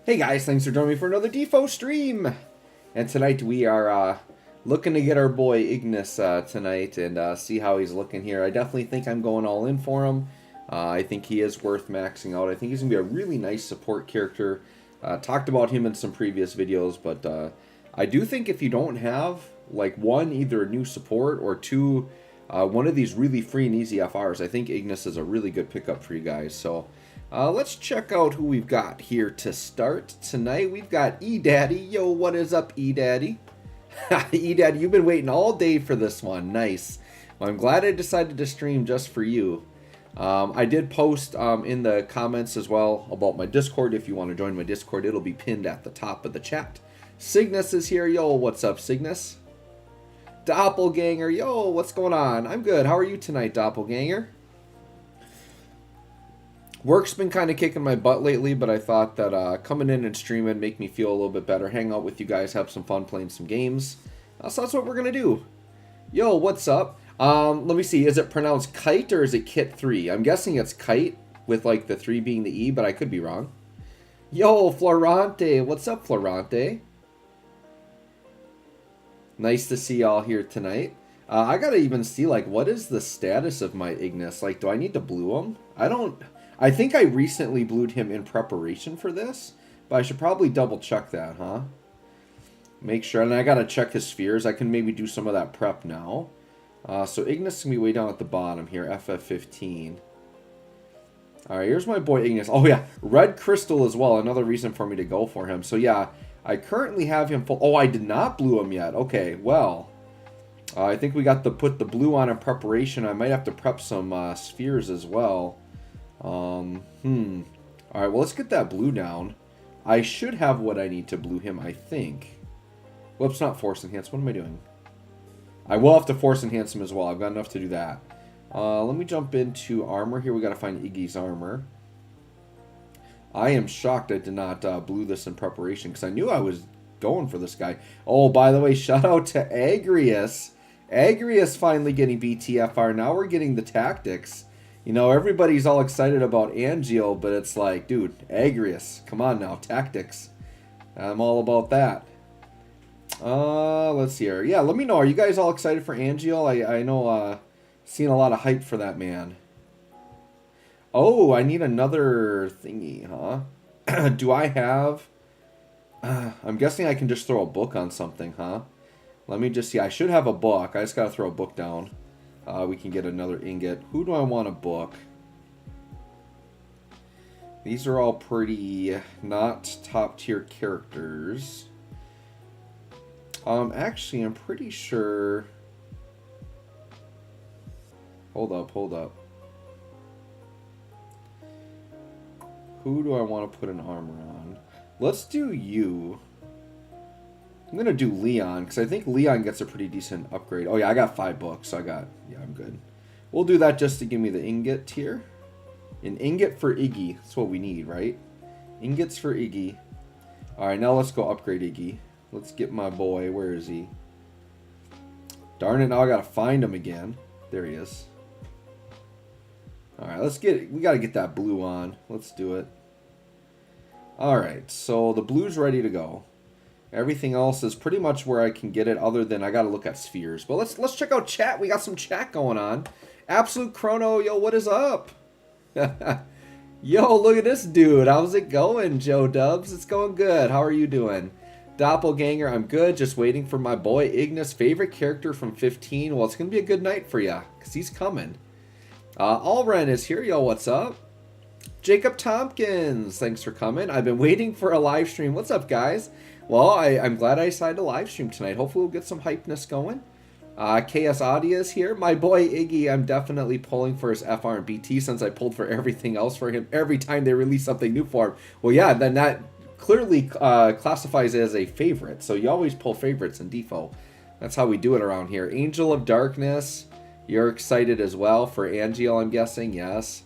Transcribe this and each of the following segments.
Hey guys, thanks for joining me for another DFFOO stream. And tonight we are looking to get our boy Ignis tonight and see how he's looking here. I definitely think I'm going all in for him. I think he is worth maxing out. I think he's going to be a really nice support character. Talked about him in some previous videos, but I do think if you don't have, like, one, either a new support, or two, one of these really free and easy FRs, I think Ignis is a really good pickup for you guys. So let's check out who we've got here to start tonight. We've got E-Daddy. Yo, what is up, E-Daddy? E-Daddy, you've been waiting all day for this one. Nice. Well, I'm glad I decided to stream just for you. I did post in the comments as well about my Discord. If you want to join my Discord, it'll be pinned at the top of the chat. Cygnus is here. Yo, what's up, Cygnus? Doppelganger. Yo, what's going on? I'm good. How are you tonight, Doppelganger? Work's been kind of kicking my butt lately, but I thought that coming in and streaming make me feel a little bit better. Hang out with you guys, have some fun playing some games. So that's what we're going to do. Yo, what's up? Let me see. Is it pronounced kite or is it kit 3? I'm guessing it's kite with like the 3 being the E, but I could be wrong. Yo, Florante. What's up, Florante? Nice to see y'all here tonight. I got to even see, like, what is the status of my Ignis? Like, do I need to blue him? I think I recently blued him in preparation for this, but I should probably double check that, huh? Make sure, and I gotta check his spheres. I can maybe do some of that prep now. So Ignis can be way down at the bottom here, FF15. Alright, here's my boy Ignis. Oh yeah, red crystal as well, another reason for me to go for him. So yeah, I currently have him full. Oh, I did not blue him yet. Okay, well, I think we got to put the blue on in preparation. I might have to prep some spheres as well. Alright, well, let's get that blue down. I should have what I need to blue him, I think. Whoops, not force enhance. What am I doing? I will have to force enhance him as well. I've got enough to do that. Let me jump into armor here. We got to find Iggy's armor. I am shocked I did not blue this in preparation because I knew I was going for this guy. Oh, by the way, shout out to Agrius. Agrius finally getting BTFR. Now we're getting the tactics. You know, everybody's all excited about Angio, but it's like, dude, Agrius, come on now, tactics. I'm all about that. Let's see here. Yeah, let me know. Are you guys all excited for Angio? I know, seeing a lot of hype for that man. Oh, I need another thingy, huh? Do I have... I'm guessing I can just throw a book on something, huh? Let me just see. I should have a book. I just gotta throw a book down. We can get another ingot. Who do I want to book? These are all pretty not top tier characters. Actually, I'm pretty sure... Hold up. Who do I want to put an armor on? Let's do you. I'm going to do Leon, because I think Leon gets a pretty decent upgrade. Oh, yeah, I got 5 books, so yeah, I'm good. We'll do that just to give me the ingot here. An ingot for Iggy. That's what we need, right? Ingots for Iggy. All right, now let's go upgrade Iggy. Let's get my boy. Where is he? Darn it, now I got to find him again. There he is. All right, we got to get that blue on. Let's do it. All right, so the blue's ready to go. Everything else is pretty much where I can get it, other than I got to look at spheres. But let's check out chat. We got some chat going on. Absolute Chrono, yo, what is up? Yo, look at this dude. How's it going, Joe Dubs? It's going good. How are you doing? Doppelganger, I'm good. Just waiting for my boy Ignis, favorite character from 15. Well, it's going to be a good night for ya, because he's coming. Allren is here. Yo, what's up? Jacob Tompkins, thanks for coming. I've been waiting for a live stream. What's up, guys? Well, I'm glad I decided to live stream tonight. Hopefully we'll get some hypeness going. KS Audio is here. My boy Iggy, I'm definitely pulling for his FR and BT since I pulled for everything else for him every time they release something new for him. Well, yeah, then that clearly classifies it as a favorite. So you always pull favorites in DFFOO. That's how we do it around here. Angel of Darkness, you're excited as well for Angiel, I'm guessing. Yes.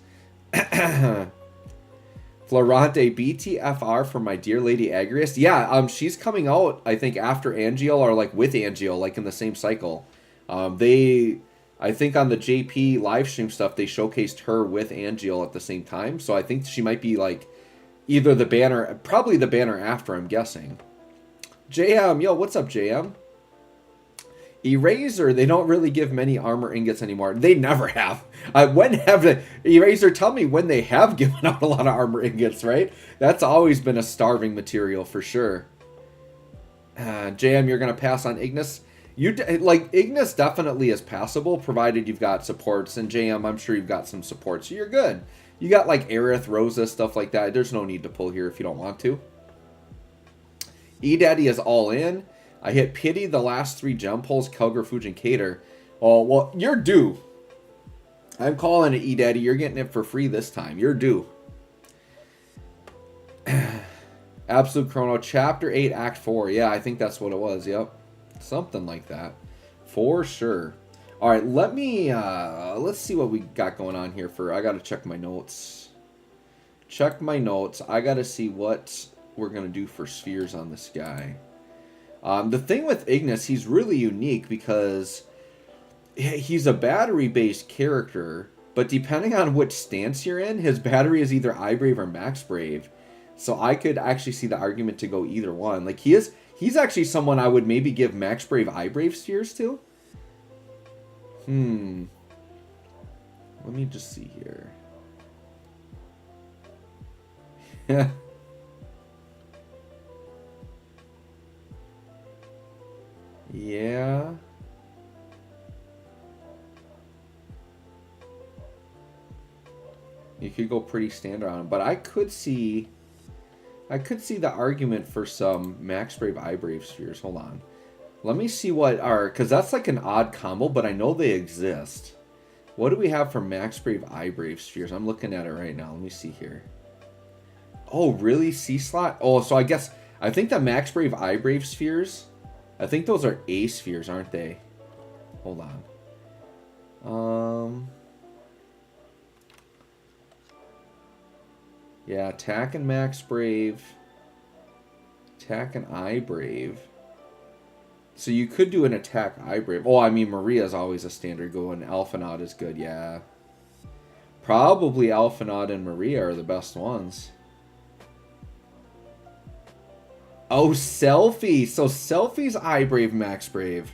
Florante, BTFR for my dear lady Agrius. Yeah, she's coming out, I think, after Angiel or like with Angiel, like in the same cycle. I think on the JP live stream stuff, they showcased her with Angiel at the same time. So I think she might be like Either the banner, probably the banner after, I'm guessing. JM, yo, what's up, JM? Eraser, they don't really give many armor ingots anymore. They never have. When have they? Eraser, tell me when they have given out a lot of armor ingots, right? That's always been a starving material for sure. JM, you're going to pass on Ignis? Like, Ignis definitely is passable, provided you've got supports. And JM, I'm sure you've got some support, so you're good. You got, like, Aerith, Rosa, stuff like that. There's no need to pull here if you don't want to. E-Daddy is all in. I hit Pity the last 3 gem pulls, Kelger, Fuge, and Cater. Oh, well, you're due. I'm calling it, E-Daddy. You're getting it for free this time. You're due. Absolute Chrono, Chapter 8, Act 4. Yeah, I think that's what it was. Yep. Something like that. For sure. All right, let me, let's see what we got going on here for, I got to check my notes. Check my notes. I got to see what we're going to do for spheres on this guy. The thing with Ignis, he's really unique because he's a battery-based character, but depending on which stance you're in, his battery is either iBrave or Max Brave. So I could actually see the argument to go either one. Like, he's actually someone I would maybe give Max Brave, iBrave spheres to. Let me just see here. Yeah. You could go pretty standard on him, but I could see the argument for some Max Brave, iBrave spheres. Hold on. Let me see what are, because that's like an odd combo, but I know they exist. What do we have for Max Brave, iBrave spheres? I'm looking at it right now. Let me see here. Oh, really? C-slot? Oh, so I think the Max Brave, iBrave spheres, I think those are A spheres, aren't they? Hold on. Yeah, attack and Max Brave. Attack and iBrave. So you could do an attack iBrave. Oh, I mean, Maria's always a standard go, and Alphanaut is good, yeah. Probably Alphanaut and Maria are the best ones. Oh, Selfie. So Selfie's iBrave, Max Brave.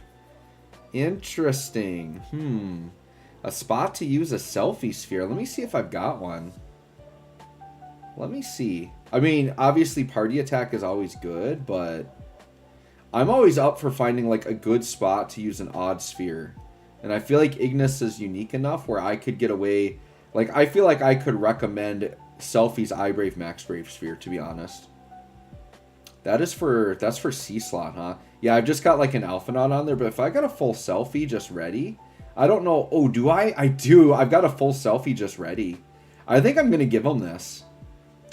Interesting. A spot to use a Selfie sphere. Let me see if I've got one. Let me see. I mean, obviously party attack is always good, but I'm always up for finding like a good spot to use an odd sphere. And I feel like Ignis is unique enough where I could get away. Like, I feel like I could recommend Selfie's iBrave, Max Brave sphere, to be honest. That's for C-slot, huh? Yeah, I've just got like an Alphanaut on there, but if I got a full Selfie just ready, I don't know. Oh, do I? I do. I've got a full Selfie just ready. I think I'm going to give him this.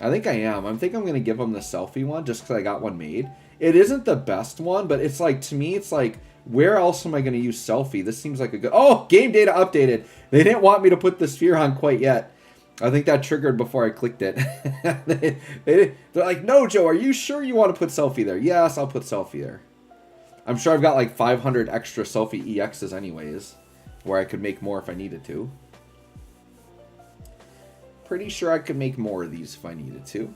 I think I am. I think I'm going to give him the Selfie one just because I got one made. It isn't the best one, but it's like, to me, it's like, where else am I going to use Selfie? This seems like a good... Oh, game data updated. They didn't want me to put the sphere on quite yet. I think that triggered before I clicked it. They're like, no, Joe, are you sure you want to put Selfie there? Yes, I'll put Selfie there. I'm sure I've got like 500 extra Selfie EXs anyways, where I could make more if I needed to. Pretty sure I could make more of these if I needed to.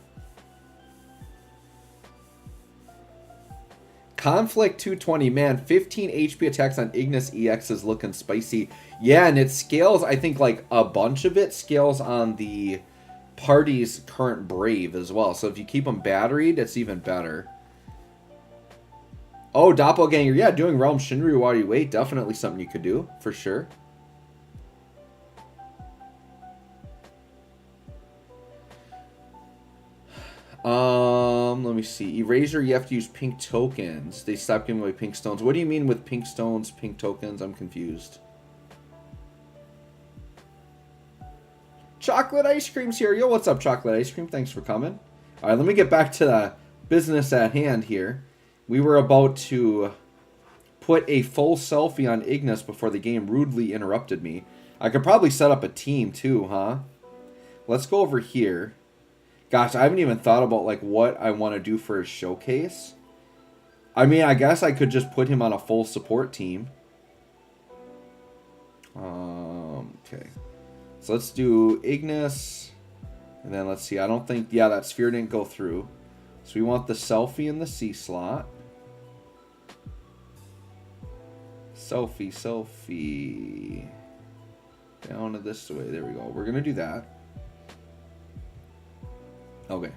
Conflict 220, man, 15 HP attacks on Ignis EX is looking spicy. Yeah, and it scales, I think, like, a bunch of it scales on the party's current Brave as well. So if you keep them batteried, it's even better. Oh, Doppelganger, yeah, doing Realm Shinryu while you wait, definitely something you could do, for sure. Let me see. Eraser, you have to use pink tokens. They stopped giving away pink stones. What do you mean with pink stones, pink tokens? I'm confused. Chocolate Ice Cream's here. Yo, what's up, Chocolate Ice Cream? Thanks for coming. All right, let me get back to the business at hand here. We were about to put a full Selfie on Ignis before the game rudely interrupted me. I could probably set up a team too, huh? Let's go over here. Gosh, I haven't even thought about like what I want to do for his showcase. I mean, I guess I could just put him on a full support team. Okay. So let's do Ignis. And then let's see. I don't think... Yeah, that sphere didn't go through. So we want the selfie in the C slot. Selfie, selfie. Down to this way. There we go. We're going to do that. Okay.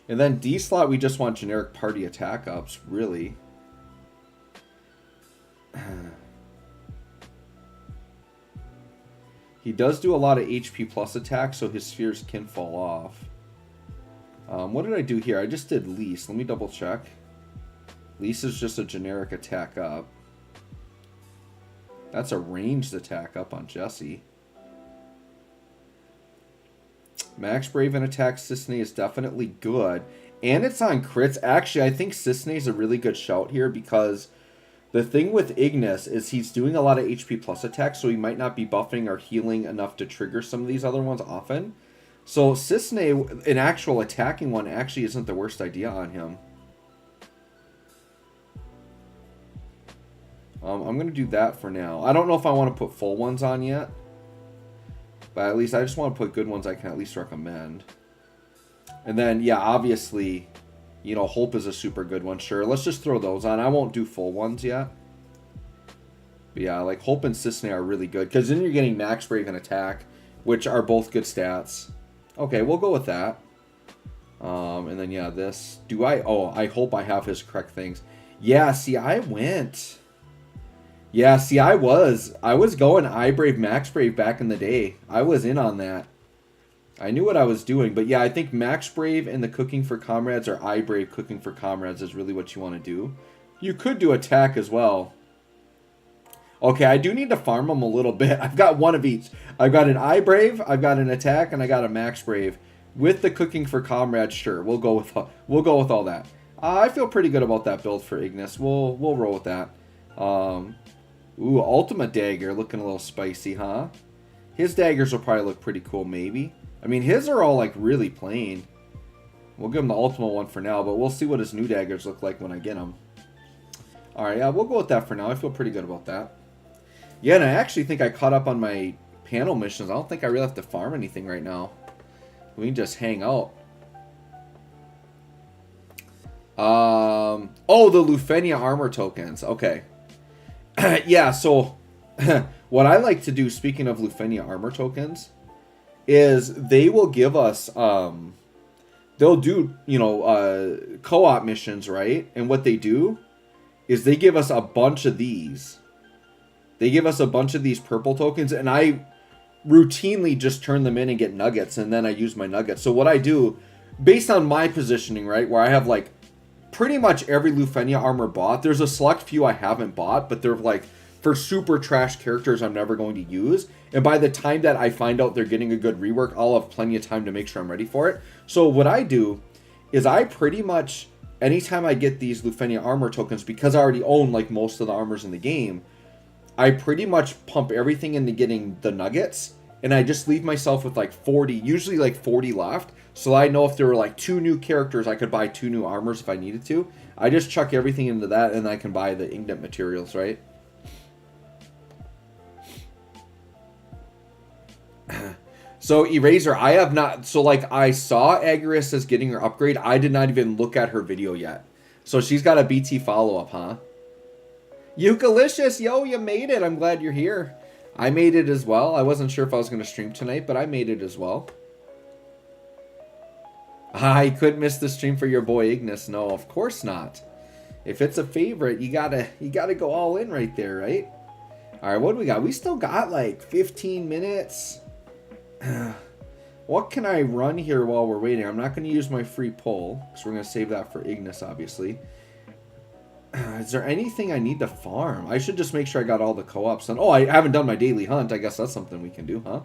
And then D slot, we just want generic party attack ups, really. He does do a lot of HP plus attacks, so his spheres can fall off. What did I do here? I just did least. Let me double check. Least is just a generic attack up. That's a ranged attack up on Jesse. Max Brave and attack Cissnei is definitely good. And it's on crits. Actually, I think Cissnei is a really good shout here because the thing with Ignis is he's doing a lot of HP plus attacks, so he might not be buffing or healing enough to trigger some of these other ones often. So Cissnei, an actual attacking one, actually isn't the worst idea on him. I'm going to do that for now. I don't know if I want to put full ones on yet. But at least I just want to put good ones I can at least recommend. And then, yeah, obviously, you know, Hope is a super good one. Sure, let's just throw those on. I won't do full ones yet. But yeah, like Hope and Cissnei are really good. Because then you're getting Max Brave and Attack, which are both good stats. Okay, we'll go with that. And then, yeah, this. Do I... Oh, I hope I have his correct things. Yeah, see, I went... Yeah, see, I was going iBrave, Max Brave back in the day. I was in on that. I knew what I was doing. But yeah, I think Max Brave and the Cooking for Comrades or iBrave Cooking for Comrades is really what you want to do. You could do attack as well. Okay, I do need to farm them a little bit. I've got one of each. I've got an iBrave, I've got an attack, and I got a Max Brave. With the Cooking for Comrades, sure, we'll go with all that. I feel pretty good about that build for Ignis. We'll roll with that. Ooh, Ultimate Dagger looking a little spicy, huh? His daggers will probably look pretty cool, maybe. I mean, his are all, like, really plain. We'll give him the Ultimate one for now, but we'll see what his new daggers look like when I get them. Alright, yeah, we'll go with that for now. I feel pretty good about that. Yeah, and I actually think I caught up on my panel missions. I don't think I really have to farm anything right now. We can just hang out. Oh, the Lufenia armor tokens. Okay. Yeah, so what I like to do, speaking of Lufenia armor tokens, is they will give us, they'll do, you know, co-op missions, right? And what they do is they give us a bunch of these. They give us a bunch of these purple tokens, and I routinely just turn them in and get nuggets, and then I use my nuggets. So what I do, based on my positioning, right, where I have, like, pretty much every Lufenia armor bought. There's a select few I haven't bought, but they're like for super trash characters I'm never going to use. And by the time that I find out they're getting a good rework, I'll have plenty of time to make sure I'm ready for it. So what I do is I pretty much, anytime I get these Lufenia armor tokens, because I already own like most of the armors in the game, I pretty much pump everything into getting the nuggets. And I just leave myself with like 40, usually like 40 left. So I know if there were like 2 new characters, I could buy 2 new armors if I needed to. I just chuck everything into that and I can buy the Ignis materials, right? So Eraser, I have not, so like I saw Agris as getting her upgrade. I did not even look at her video yet. So she's got a BT follow-up, huh? Eucalicious, yo, you made it. I'm glad you're here. I made it as well. I wasn't sure if I was going to stream tonight, but I made it as well. I couldn't miss the stream for your boy Ignis. No, of course not. If it's a favorite, you gotta go all in right there, right? All right, what do we got? We still got like 15 minutes. What can I run here while we're waiting? I'm not going to use my free pull because we're going to save that for Ignis, obviously. Is there anything I need to farm? I should just make sure I got all the co-ops done. Oh, I haven't done my daily hunt. I guess that's something we can do, huh?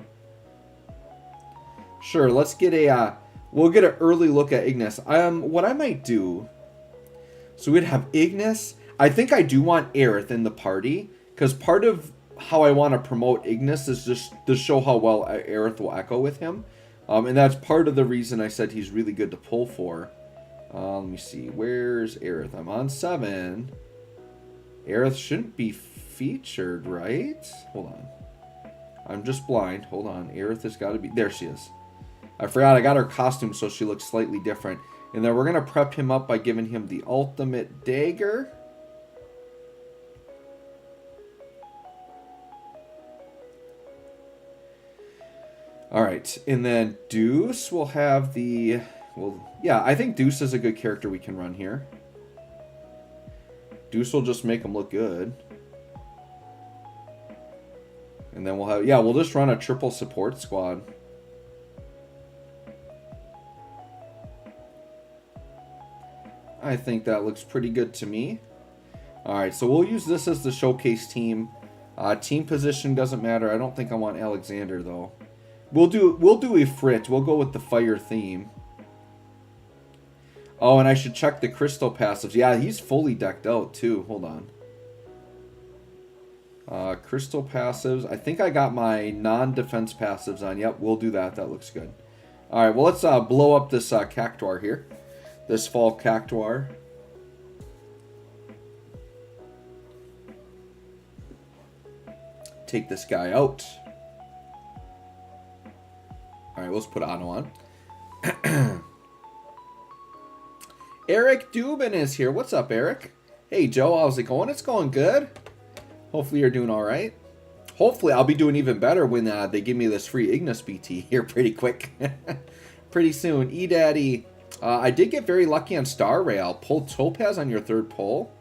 Sure, let's get a... we'll get an early look at Ignis. What I might do... So we'd have Ignis. I think I do want Aerith in the party. Because part of how I want to promote Ignis is just to show how well Aerith will echo with him. And that's part of the reason I said he's really good to pull for. Let me see. Where's Aerith? I'm on 7. Aerith shouldn't be featured, right? Hold on. I'm just blind. Hold on. Aerith has got to be... There she is. I forgot I got her costume so she looks slightly different. And then we're going to prep him up by giving him the ultimate dagger. Alright, and then Deuce will have the... Well, yeah, I think Deuce is a good character we can run here. Deuce will just make him look good. And then we'll have... Yeah, we'll just run a triple support squad. I think that looks pretty good to me. Alright, so we'll use this as the showcase team. Team position doesn't matter. I don't think I want Alexander, though. We'll do a Frit. We'll go with the fire theme. Oh, and I should check the crystal passives. Yeah, he's fully decked out, too. Hold on. Crystal passives. I think I got my non-defense passives on. Yep, we'll do that. That looks good. Alright, well, let's blow up this Cactuar here. This fall Cactuar. Take this guy out. Alright, let's put Otto on. Eric Dubin is here. What's up, Eric? Hey, Joe, how's it going? It's going good. Hopefully you're doing alright. Hopefully I'll be doing even better when they give me this free Ignis BT here pretty quick. Pretty soon. E-Daddy, I did get very lucky on Star Rail. Pull Topaz on your third pull.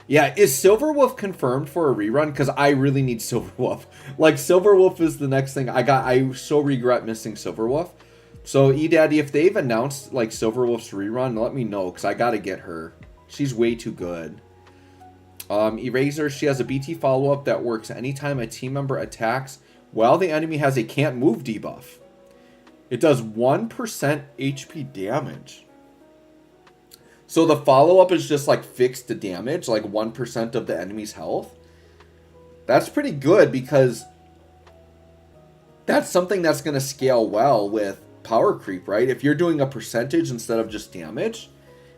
Yeah, is Silverwolf confirmed for a rerun? Because I really need Silverwolf. Like, Silverwolf is the next thing. I so regret missing Silverwolf. So, E-Daddy, if they've announced, like, Silverwolf's rerun, let me know. Because I got to get her. She's way too good. Eraser, she has a BT follow-up that works anytime a team member attacks while the enemy has a can't move debuff. It does 1% HP damage. So the follow-up is just like fixed to damage, like 1% of the enemy's health. That's pretty good because that's something that's going to scale well with power creep, right? If you're doing a percentage instead of just damage,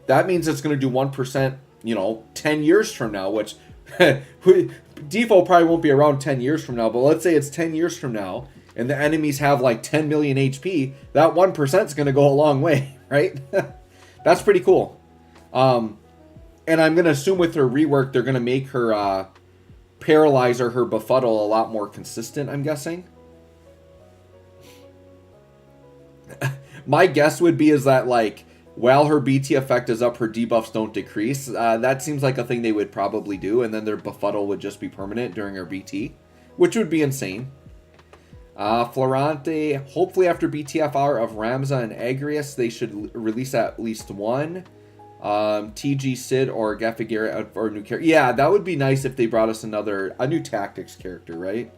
that means it's going to do 1%, you know, 10 years from now, which default probably won't be around 10 years from now, but let's say it's 10 years from now and the enemies have like 10 million HP, that 1% is going to go a long way, right? That's pretty cool. And I'm going to assume with her rework, they're going to make her Paralyzer, her Befuddle, a lot more consistent, I'm guessing. My guess would be is that, like, while her BT effect is up, her debuffs don't decrease. That seems like a thing they would probably do, and then their Befuddle would just be permanent during her BT, which would be insane. Florante, hopefully after BTFR of Ramza and Agrius, they should release at least one. TG Sid or Gaffigarrett or a new character. Yeah, that would be nice if they brought us a new Tactics character, right?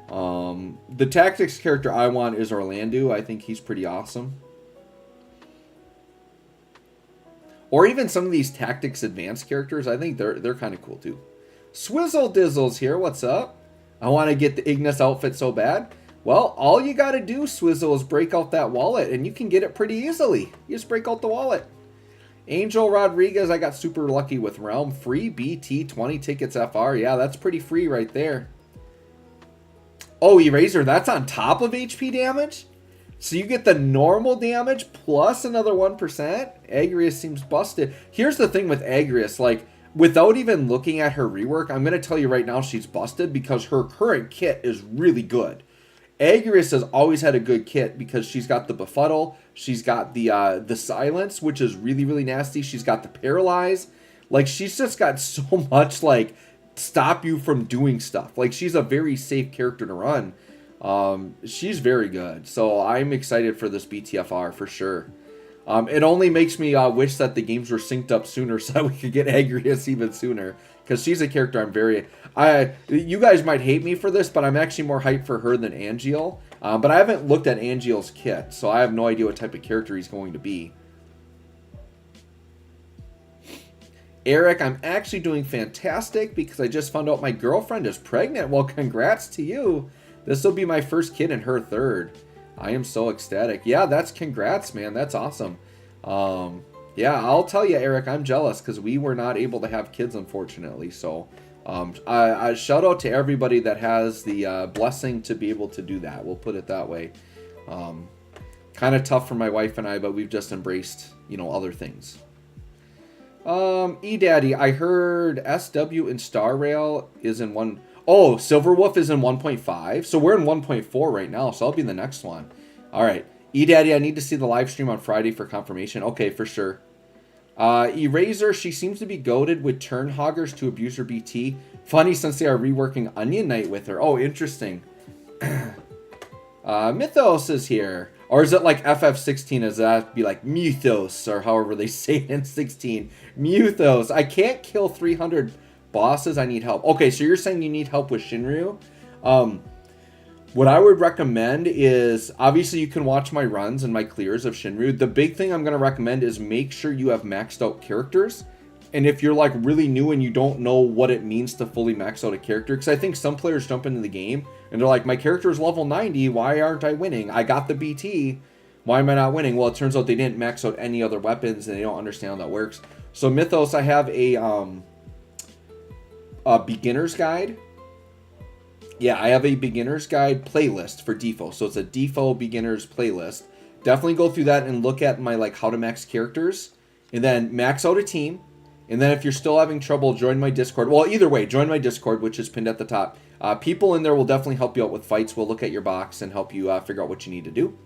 The Tactics character I want is Orlando. I think he's pretty awesome. Or even some of these Tactics Advanced characters. I think they're kind of cool too. Swizzle Dizzle's here. What's up? I want to get the Ignis outfit so bad. Well, all you got to do, Swizzle, is break out that wallet, and you can get it pretty easily. You just break out the wallet. Angel Rodriguez, I got super lucky with Realm. Free BT, 20 tickets FR. Yeah, that's pretty free right there. Oh, Eraser, that's on top of HP damage? So you get the normal damage plus another 1%? Agrius seems busted. Here's the thing with Agrius, like, without even looking at her rework, I'm going to tell you right now she's busted because her current kit is really good. Agrius has always had a good kit because she's got the Befuddle, she's got the Silence, which is really, really nasty. She's got the Paralyze. Like, she's just got so much, like, stop you from doing stuff. Like, she's a very safe character to run. She's very good. So I'm excited for this BTFR for sure. It only makes me wish that the games were synced up sooner so that we could get Agrius even sooner. Because she's a character I'm very... you guys might hate me for this, but I'm actually more hyped for her than Angeal. But I haven't looked at Angeal's kit, so I have no idea what type of character he's going to be. Eric, I'm actually doing fantastic because I just found out my girlfriend is pregnant. Well, congrats to you. This will be my first kid and her third. I am so ecstatic. Yeah, that's congrats, man. That's awesome. Yeah, I'll tell you, Eric, I'm jealous because we were not able to have kids, unfortunately. So, I shout out to everybody that has the blessing to be able to do that. We'll put it that way. Kind of tough for my wife and I, but we've just embraced, you know, other things. E-Daddy, I heard SW and Star Rail is in one. Oh, Silverwolf is in 1.5. So we're in 1.4 right now, so I'll be in the next one. All right. E-Daddy, I need to see the live stream on Friday for confirmation. Okay, for sure. Eraser, she seems to be goated with turn hoggers to abuse her BT. Funny since they are reworking Onion Knight with her. Oh, interesting. Mythos is here. Or is it like FF16? Does that be like Mythos or however they say it in 16? Mythos. I can't kill 300 bosses. I need help. Okay, so you're saying you need help with Shinryu? What I would recommend is, obviously you can watch my runs and my clears of Shinryu. The big thing I'm going to recommend is make sure you have maxed out characters. And if you're like really new and you don't know what it means to fully max out a character, because I think some players jump into the game and they're like, my character is level 90, why aren't I winning? I got the BT, why am I not winning? Well, it turns out they didn't max out any other weapons and they don't understand how that works. So Mythos, I have a beginner's guide. Yeah, I have a beginner's guide playlist for DFFOO. So it's a DFFOO beginners playlist. Definitely go through that and look at my like how to max characters and then max out a team. And then if you're still having trouble, join my Discord. Well, either way, join my Discord, which is pinned at the top. People in there will definitely help you out with fights. We'll look at your box and help you figure out what you need to do.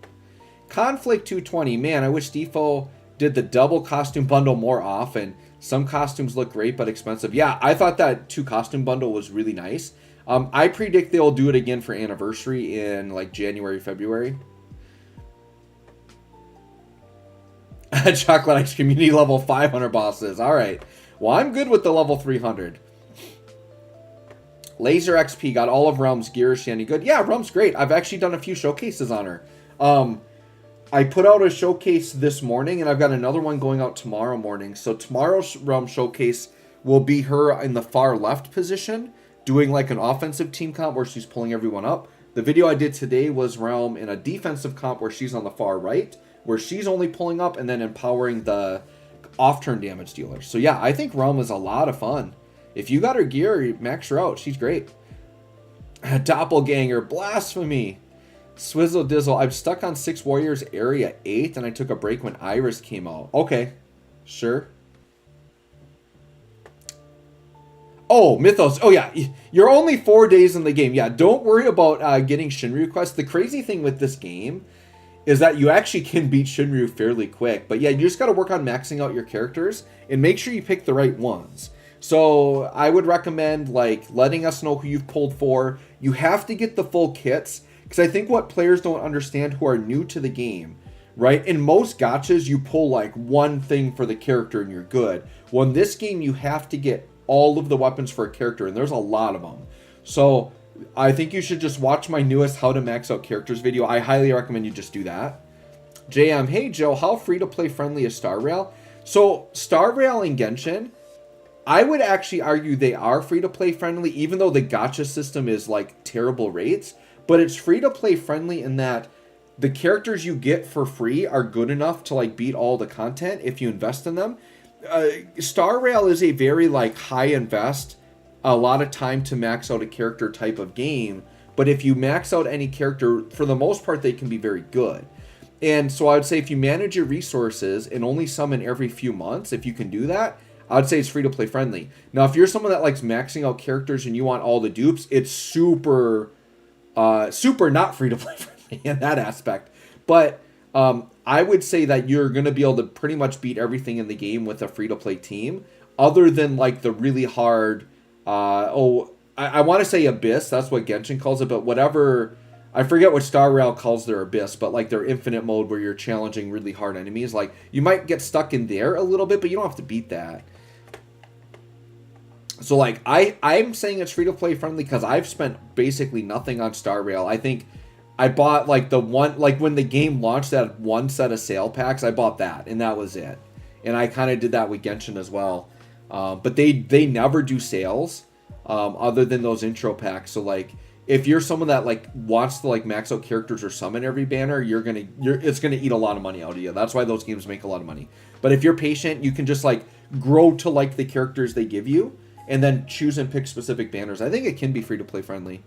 Conflict 220. Man, I wish DFFOO did the double costume bundle more often. Some costumes look great but expensive. Yeah, I thought that 2 costume bundle was really nice. I predict they'll do it again for anniversary in like January, February. Chocolate ice cream, you need level 500 bosses. All right. Well, I'm good with the level 300. Laser XP got all of Realm's gear. Is she any good? Yeah, Realm's great. I've actually done a few showcases on her. I put out a showcase this morning, and I've got another one going out tomorrow morning. So tomorrow's Realm showcase will be her in the far left position, doing like an offensive team comp where she's pulling everyone up. The video I did today was Realm in a defensive comp where she's on the far right, where she's only pulling up and then empowering the off-turn damage dealers. So yeah, I think Realm is a lot of fun. If you got her gear, max her out. She's great. Doppelganger, blasphemy. Swizzle Dizzle, I'm stuck on 6 Warriors Area 8 and I took a break when Iris came out. Okay, sure. Oh, Mythos. Oh, yeah. You're only 4 days in the game. Yeah, don't worry about getting Shinryu quests. The crazy thing with this game is that you actually can beat Shinryu fairly quick. But yeah, you just got to work on maxing out your characters and make sure you pick the right ones. So I would recommend like letting us know who you've pulled for. You have to get the full kits because I think what players don't understand who are new to the game, right? In most gachas, you pull like one thing for the character and you're good. Well, in this game, you have to get all of the weapons for a character, and there's a lot of them. So I think you should just watch my newest How to Max Out Characters video. I highly recommend you just do that. JM, hey Joe, how free-to-play friendly is Star Rail? So Star Rail and Genshin, I would actually argue they are free-to-play friendly, even though the gacha system is like terrible rates. But it's free-to-play friendly in that the characters you get for free are good enough to like beat all the content if you invest in them. Star Rail is a very like high invest, a lot of time to max out a character type of game. But if you max out any character, for the most part, they can be very good. And so I would say if you manage your resources and only summon every few months, if you can do that, I would say it's free to play friendly. Now, if you're someone that likes maxing out characters and you want all the dupes, it's super not free to play friendly in that aspect. But I would say that you're going to be able to pretty much beat everything in the game with a free to play team, other than like the really hard. I want to say Abyss. That's what Genshin calls it, but whatever. I forget what Star Rail calls their Abyss, but like their infinite mode where you're challenging really hard enemies. Like you might get stuck in there a little bit, but you don't have to beat that. So like I'm saying it's free to play friendly because I've spent basically nothing on Star Rail. I think I bought like the one, like when the game launched, that one set of sale packs, I bought that and that was it. And I kind of did that with Genshin as well. But they never do sales other than those intro packs. So like if you're someone that like wants to like max out characters or summon every banner, it's gonna eat a lot of money out of you. That's why those games make a lot of money. But if you're patient, you can just like grow to like the characters they give you and then choose and pick specific banners. I think it can be free to play friendly.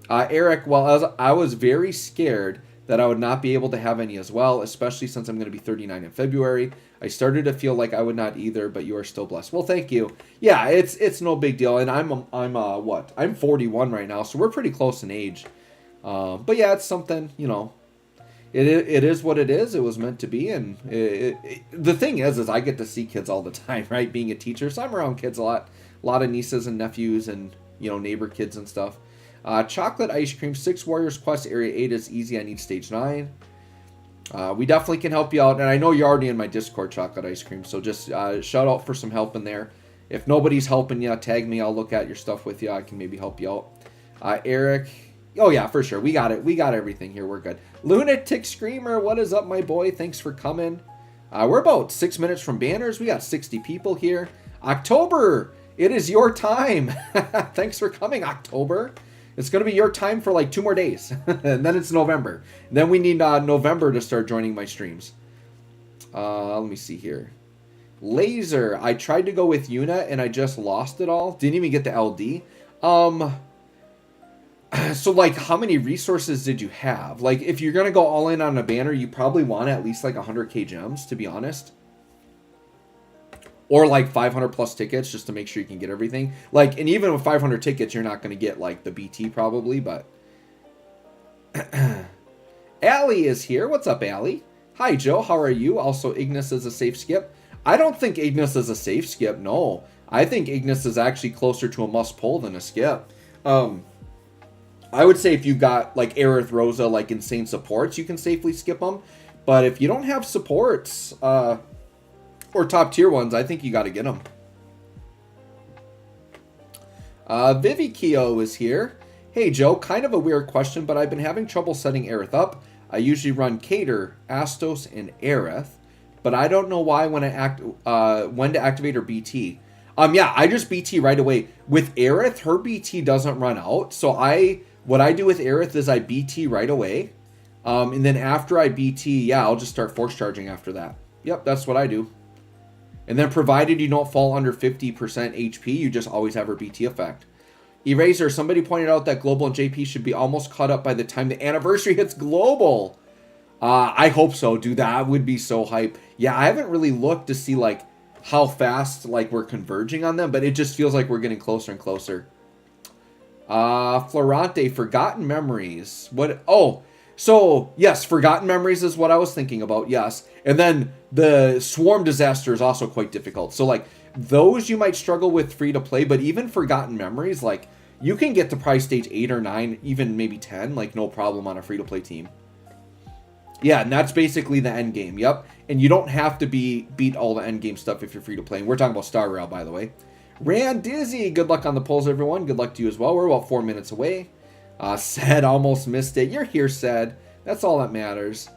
Eric, well, I was very scared that I would not be able to have any as well, especially since I'm going to be 39 in February. I started to feel like I would not either, but you are still blessed. Well, thank you. Yeah, it's no big deal, and I'm 41 right now, so we're pretty close in age. But yeah, it's something, you know. It is what it is. It was meant to be, and the thing is I get to see kids all the time, right? Being a teacher, so I'm around kids a lot of nieces and nephews, and you know, neighbor kids and stuff. Chocolate ice cream, 6 Warriors Quest Area 8 is easy. I need stage 9. We definitely can help you out, and I know you're already in my Discord, Chocolate Ice Cream, so just shout out for some help in there. If nobody's helping you, tag me. I'll look at your stuff with you. I can maybe help you out. Eric, oh yeah, for sure. We got it. We got everything here. We're good. Lunatic Screamer, what is up, my boy? Thanks for coming. We're about 6 minutes from banners. We got 60 people here. October, it is your time. Thanks for coming, October. It's going to be your time for like 2 more days. And then it's November. Then we need November to start joining my streams. Let me see here. Laser. I tried to go with Yuna and I just lost it all. Didn't even get the LD. So like, how many resources did you have? Like, if you're going to go all in on a banner, you probably want at least like 100k gems, to be honest. Or like 500 plus tickets just to make sure you can get everything. Like, and even with 500 tickets, you're not going to get like the BT probably, but. Allie is here. What's up, Allie? Hi, Joe. How are you? Also, Ignis is a safe skip. I don't think Ignis is a safe skip. No, I think Ignis is actually closer to a must pull than a skip. I would say if you got like Aerith, Rosa, like insane supports, you can safely skip them. But if you don't have supports, or top tier ones, I think you got to get them. Vivi Keo is here. Hey Joe, kind of a weird question, but I've been having trouble setting Aerith up. I usually run Cater, Astos, and Aerith, but I don't know why when to activate her BT. Yeah, I just BT right away. With Aerith, her BT doesn't run out, so what I do with Aerith is I BT right away, and then after I BT, yeah, I'll just start force charging after that. Yep, that's what I do. And then provided you don't fall under 50% HP, you just always have her BT effect. Eraser, somebody pointed out that Global and JP should be almost caught up by the time the anniversary hits Global. I hope so, dude. That would be so hype. Yeah, I haven't really looked to see like how fast like we're converging on them, but it just feels like we're getting closer and closer. Florante, Forgotten Memories. What? Oh, so yes, Forgotten Memories is what I was thinking about. Yes. And then the Swarm Disaster is also quite difficult. So like those you might struggle with free to play, but even Forgotten Memories, like you can get to probably stage 8 or 9, even maybe 10, like no problem on a free to play team. Yeah, and that's basically the end game. Yep. And you don't have to beat all the end game stuff if you're free to play. And we're talking about Star Rail, by the way. Ran Dizzy, good luck on the polls, everyone. Good luck to you as well. We're about 4 minutes away. Said almost missed it. You're here, Said. That's all that matters.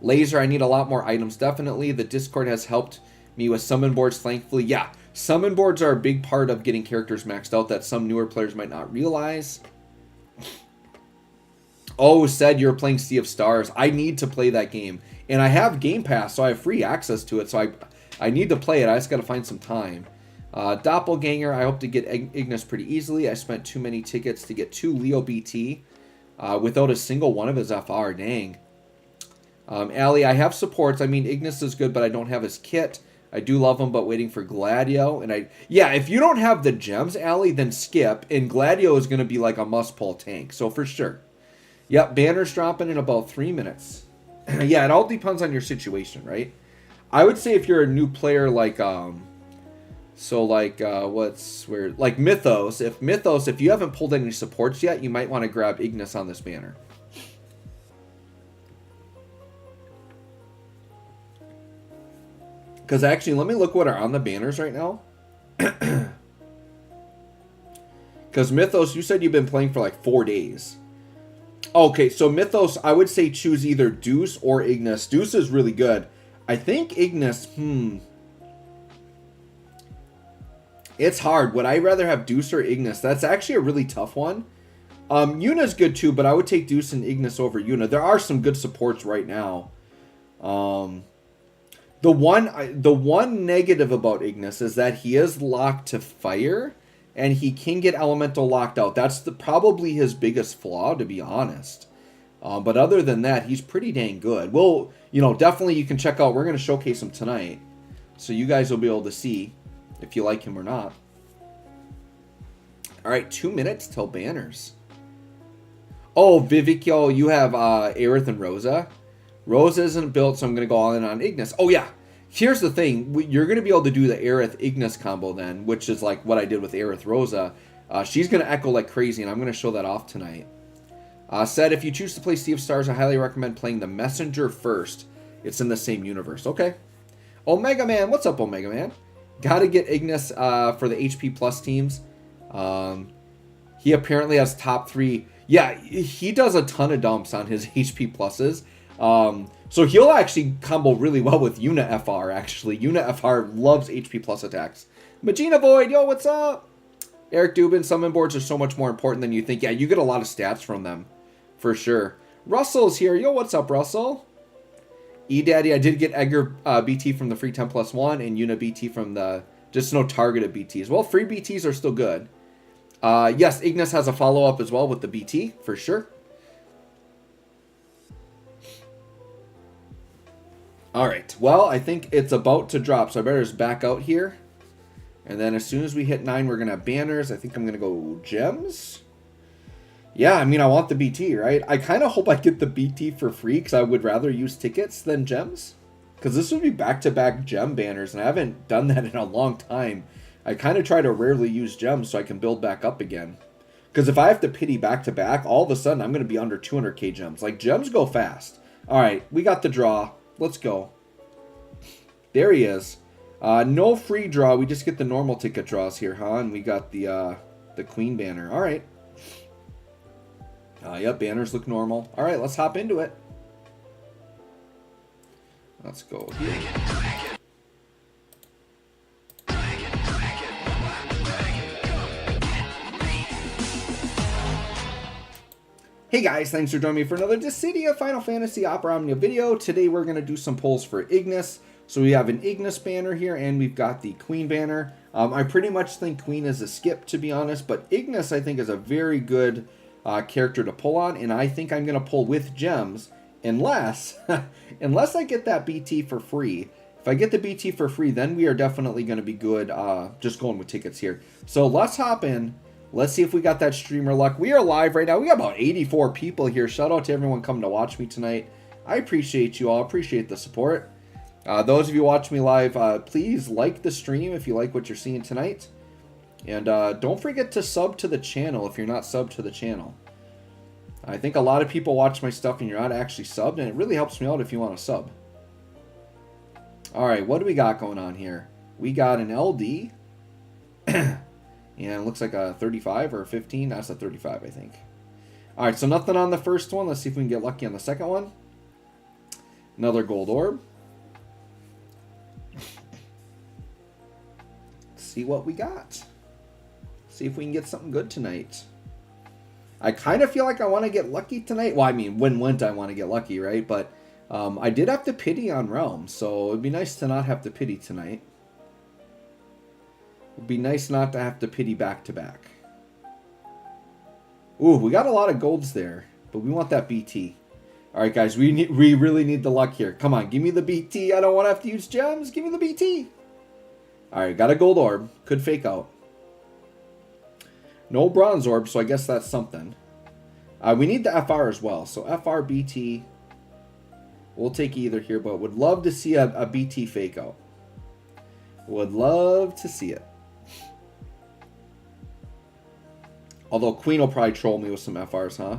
Laser, I need a lot more items, definitely. The Discord has helped me with summon boards, thankfully. Yeah, summon boards are a big part of getting characters maxed out that some newer players might not realize. Oh, Said you're playing Sea of Stars. I need to play that game. And I have Game Pass, so I have free access to it. So I need to play it. I just got to find some time. Doppelganger, I hope to get Ignis pretty easily. I spent too many tickets to get 2 Leo BT without a single one of his FR. Dang. Allie, I have supports. I mean, Ignis is good, but I don't have his kit. I do love him, but waiting for Gladio. And yeah, if you don't have the gems, Allie, then skip. And Gladio is going to be like a must-pull tank. So for sure. Yep, banners dropping in about 3 minutes. Yeah, it all depends on your situation, right? I would say if you're a new player like like Mythos, if you haven't pulled any supports yet, you might want to grab Ignis on this banner. Because actually, let me look what are on the banners right now. Because Mythos, you said you've been playing for like 4 days. Okay, so Mythos, I would say choose either Deuce or Ignis. Deuce is really good. I think Ignis, it's hard. Would I rather have Deuce or Ignis? That's actually a really tough one. Yuna's good too, but I would take Deuce and Ignis over Yuna. There are some good supports right now. The one negative about Ignis is that he is locked to fire, and he can get elemental locked out. That's probably his biggest flaw, to be honest. But other than that, he's pretty dang good. Well, you know, definitely you can check out. We're going to showcase him tonight. So you guys will be able to see if you like him or not. All right, 2 minutes till banners. Oh, Vivekio, you have Aerith and Rosa. Rosa isn't built, so I'm going to go all in on Ignis. Oh, yeah. Here's the thing. You're going to be able to do the Aerith Ignis combo then, which is like what I did with Aerith Rosa. She's going to echo like crazy, and I'm going to show that off tonight. Said, if you choose to play Sea of Stars, I highly recommend playing the Messenger first. It's in the same universe. Okay. Omega Man. What's up, Omega Man? Got to get Ignis for the HP Plus teams. He apparently has top 3. Yeah, he does a ton of dumps on his HP Pluses. So he'll actually combo really well with Una FR, actually. Una FR loves HP Plus attacks. Magina Void, yo, what's up? Eric Dubin, summon boards are so much more important than you think. Yeah, you get a lot of stats from them, for sure. Russell's here. Yo, what's up, Russell? E-Daddy, I did get Edgar BT from the free 10+1 and Una BT from the just no targeted BTs. Well, free BTs are still good. Yes, Ignis has a follow-up as well with the BT, for sure. Alright, well, I think it's about to drop, so I better just back out here. And then as soon as we hit 9, we're going to have banners. I think I'm going to go gems. Yeah, I mean, I want the BT, right? I kind of hope I get the BT for free because I would rather use tickets than gems. Because this would be back-to-back gem banners, and I haven't done that in a long time. I kind of try to rarely use gems so I can build back up again. Because if I have to pity back-to-back, all of a sudden I'm going to be under 200k gems. Like, gems go fast. Alright, we got the draw. Let's go. There he is. No free draw. We just get the normal ticket draws here, huh? And we got the Queen banner. All right. Yep, banners look normal. All right, let's hop into it. Let's go here. Hey guys, thanks for joining me for another Dissidia Final Fantasy Opera Omnia video. Today we're going to do some polls for Ignis. So we have an Ignis banner here, and we've got the Queen banner. I pretty much think Queen is a skip, to be honest, but Ignis I think is a very good character to pull on, and I think I'm going to pull with gems, unless I get that BT for free. If I get the BT for free, then we are definitely going to be good just going with tickets here. So let's hop in. Let's see if we got that streamer luck. We are live right now. We got about 84 people here. Shout out to everyone coming to watch me tonight. I appreciate you all. Appreciate the support. Those of you watching me live, please like the stream if you like what you're seeing tonight. And don't forget to sub to the channel if you're not subbed to the channel. I think a lot of people watch my stuff and you're not actually subbed, and it really helps me out if you want to sub. Alright, what do we got going on here? We got an LD. And it looks like a 35 or a 15. That's a 35, I think. Alright, so nothing on the first one. Let's see if we can get lucky on the second one. Another gold orb. See what we got. See if we can get something good tonight. I kind of feel like I want to get lucky tonight. Well, I mean, when wouldn't I want to get lucky, right? But I did have to pity on Realm, so it'd be nice to not have to pity tonight. It'd be nice not to have to pity back-to-back. Ooh, we got a lot of golds there, but we want that BT. All right, guys, we really need the luck here. Come on, give me the BT. I don't want to have to use gems. Give me the BT. All right, got a gold orb. Could fake out. No bronze orb, so I guess that's something. We need the FR as well, so FR, BT. We'll take either here, but would love to see a BT fake out. Would love to see it. Although Queen will probably troll me with some FRs, huh?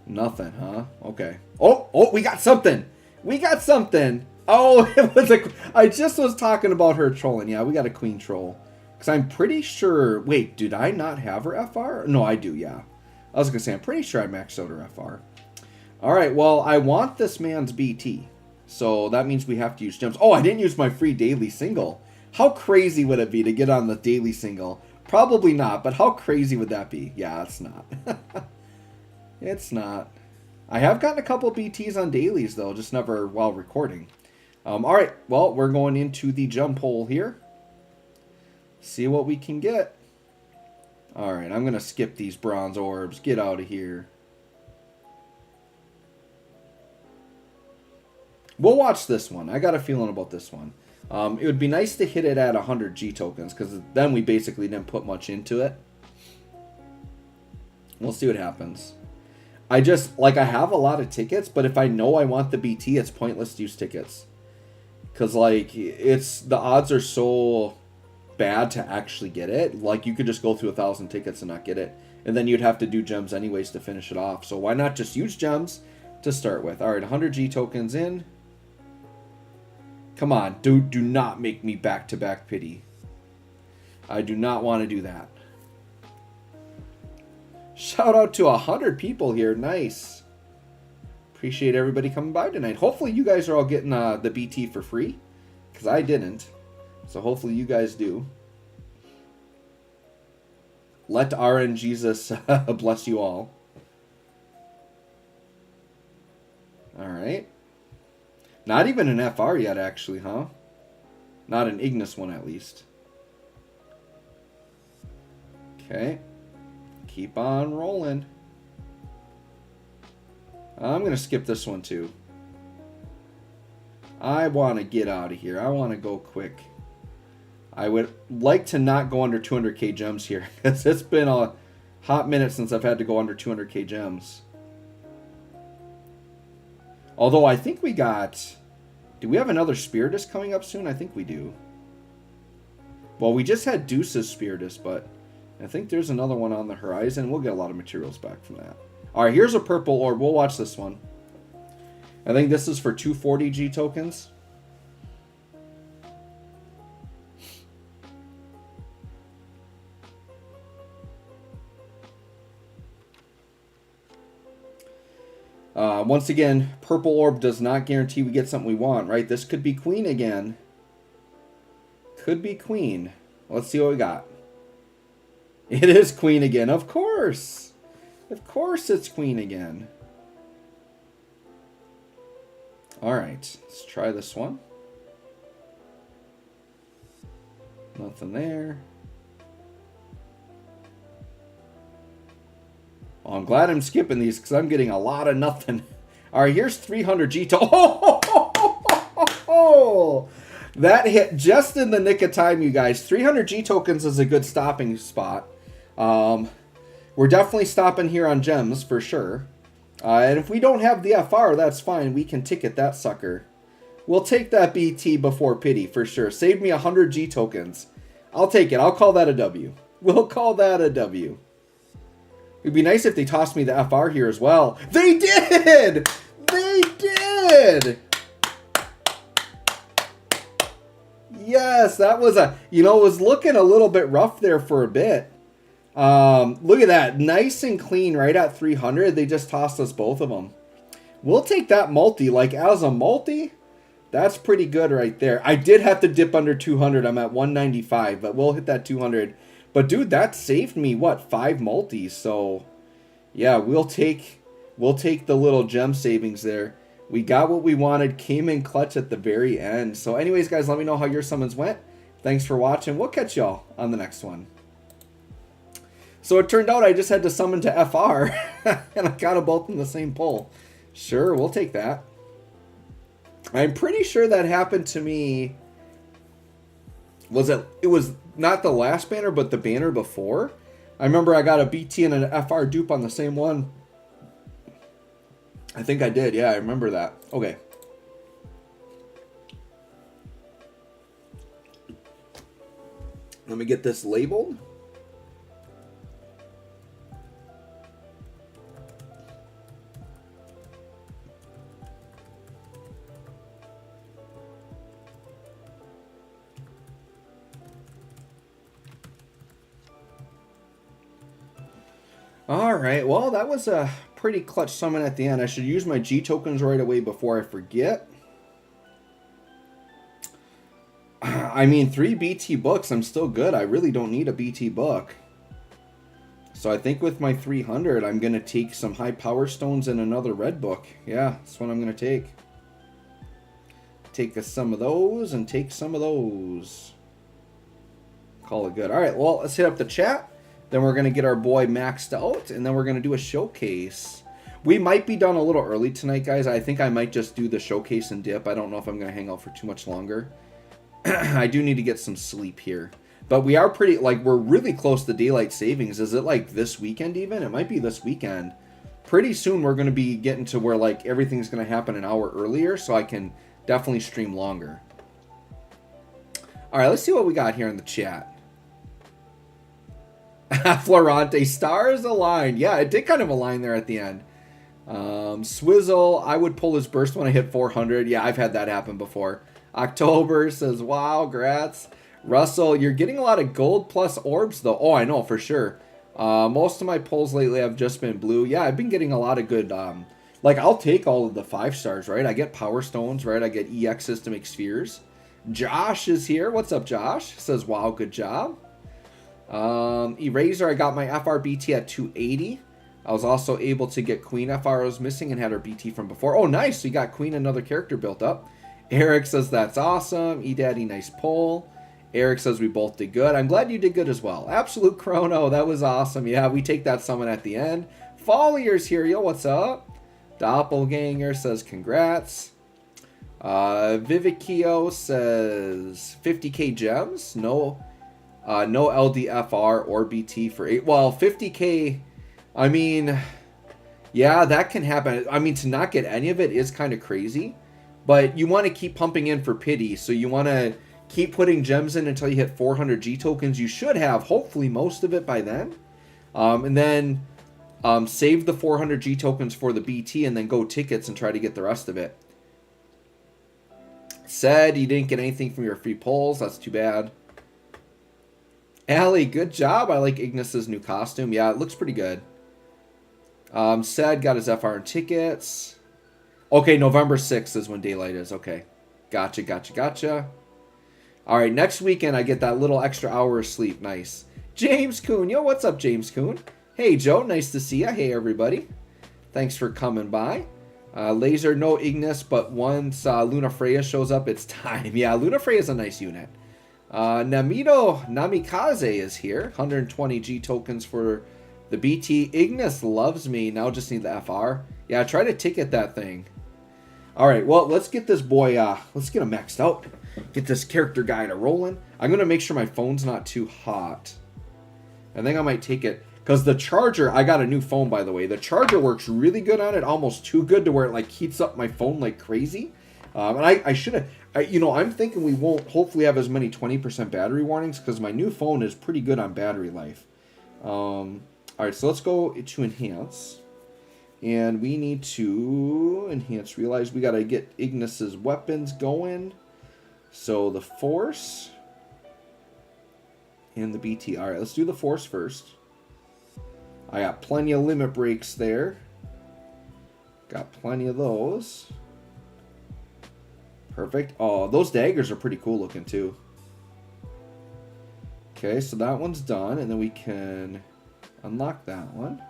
Nothing, huh? Okay. Oh, we got something. We got something. Oh, it was I just was talking about her trolling. Yeah, we got a Queen troll. Because I'm pretty sure... Wait, did I not have her FR? No, I do, yeah. I was going to say, I'm pretty sure I maxed out her FR. Alright, well, I want this man's BT. So that means we have to use gems. Oh, I didn't use my free daily single. How crazy would it be to get on the daily single? Probably not, but how crazy would that be? Yeah, it's not. It's not. I have gotten a couple BTs on dailies, though, just never while recording. Alright, well, we're going into the gem poll here. See what we can get. Alright, I'm going to skip these bronze orbs. Get out of here. We'll watch this one. I got a feeling about this one. It would be nice to hit it at 100 G tokens, because then we basically didn't put much into it. We'll see what happens. I just, like, I have a lot of tickets, but if I know I want the BT, it's pointless to use tickets. Because, like, the odds are so bad to actually get it. Like, you could just go through 1,000 tickets and not get it. And then you'd have to do gems anyways to finish it off. So why not just use gems to start with? All right, 100 G tokens in. Come on, do not make me back-to-back pity. I do not want to do that. Shout out to 100 people here. Nice. Appreciate everybody coming by tonight. Hopefully you guys are all getting the BT for free, because I didn't. So hopefully you guys do. Let RN Jesus bless you all. All right. Not even an FR yet, actually, huh? Not an Ignis one, at least. Okay. Keep on rolling. I'm going to skip this one, too. I want to get out of here. I want to go quick. I would like to not go under 200k gems here, because it's been a hot minute since I've had to go under 200k gems. Although I think we got... Do we have another Spiritus coming up soon? I think we do. Well, we just had Deuce's Spiritus, but I think there's another one on the horizon. We'll get a lot of materials back from that. All right, here's a purple orb. We'll watch this one. I think this is for 240 G tokens. Once again, purple orb does not guarantee we get something we want, right? This could be queen again. Could be queen. Let's see what we got. It is queen again, of course. Of course it's queen again. All right, let's try this one. Nothing there. Oh, I'm glad I'm skipping these because I'm getting a lot of nothing. All right, here's 300 G to... Oh, that hit just in the nick of time, you guys. 300 G tokens is a good stopping spot. We're definitely stopping here on gems for sure. And if we don't have the FR, that's fine. We can ticket that sucker. We'll take that BT before pity for sure. Save me 100 G tokens. I'll take it. I'll call that a W. We'll call that a W. It'd be nice if they tossed me the FR here as well. They did! They did! Yes, that was a... You know, it was looking a little bit rough there for a bit. Look at that. Nice and clean right at 300. They just tossed us both of them. We'll take that multi. Like, as a multi, that's pretty good right there. I did have to dip under 200. I'm at 195, but we'll hit that 200. But, dude, that saved me, what, 5 multis. So, yeah, we'll take the little gem savings there. We got what we wanted. Came in clutch at the very end. So, anyways, guys, let me know how your summons went. Thanks for watching. We'll catch y'all on the next one. So, it turned out I just had to summon to FR. And I got them both in the same pull. Sure, we'll take that. I'm pretty sure that happened to me... It was not the last banner, but the banner before. I remember I got a BT and an FR dupe on the same one. I think I did. Yeah, I remember that. Okay. Let me get this labeled. Alright, well, that was a pretty clutch summon at the end. I should use my G tokens right away before I forget. I mean, 3 BT books, I'm still good. I really don't need a BT book. So I think with my 300, I'm going to take some high power stones and another red book. Yeah, that's what I'm going to take. Take some of those and take some of those. Call it good. Alright, well, let's hit up the chat. Then we're going to get our boy maxed out, and then we're going to do a showcase. We might be done a little early tonight, guys. I think I might just do the showcase and dip. I don't know if I'm going to hang out for too much longer. I do need to get some sleep here. But we are pretty, like, we're really close to daylight savings. Is it like this weekend even? It might be this weekend. Pretty soon we're going to be getting to where, like, everything's going to happen an hour earlier, so I can definitely stream longer. All right, let's see what we got here in the chat. Florante, stars aligned. Yeah, it did kind of align there at the end. Swizzle, I would pull his burst when I hit 400. Yeah, I've had that happen before. October says, wow, grats. Russell, you're getting a lot of gold plus orbs, though. Oh, I know, for sure. Most of my pulls lately have just been blue. Yeah, I've been getting a lot of good, like, I'll take all of the 5 stars, right? I get power stones, right? I get EXs to make spheres. Josh is here. What's up, Josh? Says, wow, good job. Eraser, I got my FRBT at 280. I was also able to get Queen FR I was missing and had her BT from before. Oh, nice. So you got Queen, another character built up. Eric says, that's awesome. E-Daddy, nice pull. Eric says, we both did good. I'm glad you did good as well. Absolute Chrono, that was awesome. Yeah, we take that summon at the end. Follier's here. Yo, what's up? Doppelganger says, congrats. Vivekio says, 50k gems. No LDFR or BT for 8. Well, 50k, I mean, yeah, that can happen. I mean, to not get any of it is kind of crazy. But you want to keep pumping in for pity. So you want to keep putting gems in until you hit 400 G tokens. You should have, hopefully, most of it by then. And then save the 400 G tokens for the BT and then go tickets and try to get the rest of it. Said you didn't get anything from your free pulls. That's too bad. Allie, good job. I like Ignis's new costume. Yeah, it looks pretty good. Said got his FR and tickets. Okay, November 6th is when daylight is. Okay. Gotcha. All right, next weekend I get that little extra hour of sleep. Nice. James Kuhn. Yo, what's up, James Kuhn? Hey, Joe. Nice to see ya. Hey, everybody. Thanks for coming by. Laser, no Ignis, but once Luna Freya shows up, it's time. Yeah, Luna Freya is a nice unit. Namito Namikaze is here. 120 G tokens for the BT. Ignis loves me. Now just need the FR. Yeah, try to ticket that thing. All right, well, let's get this boy, let's get him maxed out. Get this character guy to rolling. I'm going to make sure my phone's not too hot. I think I might take it. Because the charger, I got a new phone, by the way. The charger works really good on it. Almost too good to where it, like, heats up my phone like crazy. And I should have, you know, I'm thinking we won't hopefully have as many 20% battery warnings. Because my new phone is pretty good on battery life. All right, so let's go to enhance. And we need to enhance. Realize we got to get Ignis's weapons going. So the Force and the BT. All right, let's do the Force first. I got plenty of limit breaks there. Got plenty of those. Perfect. Oh, those daggers are pretty cool looking too. Okay, so that one's done. And then we can unlock that one.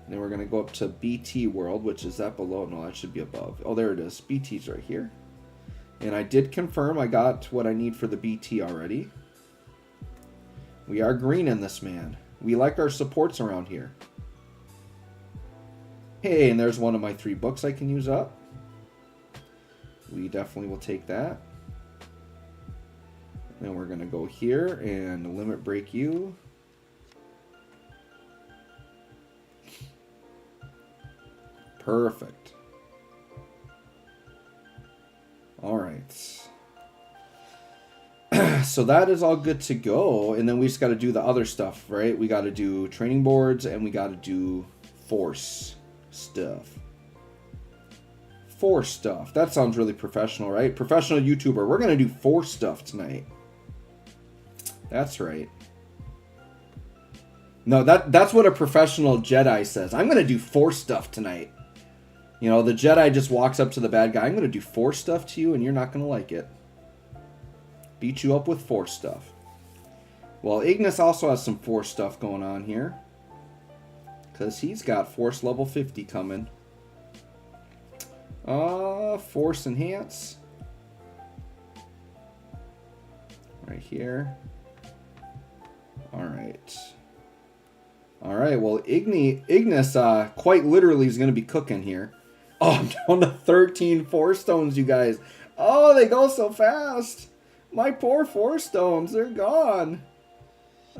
And then we're going to go up to BT World, which is that below. No, that should be above. Oh, there it is. BT's right here. And I did confirm I got what I need for the BT already. We are green in this, man. We like our supports around here. Hey, and there's one of my 3 books I can use up. We definitely will take that. Then we're going to go here and limit break you. Perfect. All right. So that is all good to go. And then we just got to do the other stuff, right? We got to do training boards and we got to do force stuff. Force stuff. That sounds really professional, right? Professional YouTuber. We're going to do force stuff tonight. That's right. No, that's what a professional Jedi says. I'm going to do force stuff tonight. You know, the Jedi just walks up to the bad guy. I'm going to do force stuff to you and you're not going to like it. Beat you up with force stuff. Well, Ignis also has some force stuff going on here. Because he's got force level 50 coming. Force enhance. Right here. Alright. All right, well, Ignis quite literally is going to be cooking here. Oh, I'm down to 13 4 stones, you guys. Oh, they go so fast. My poor 4 stones, they're gone.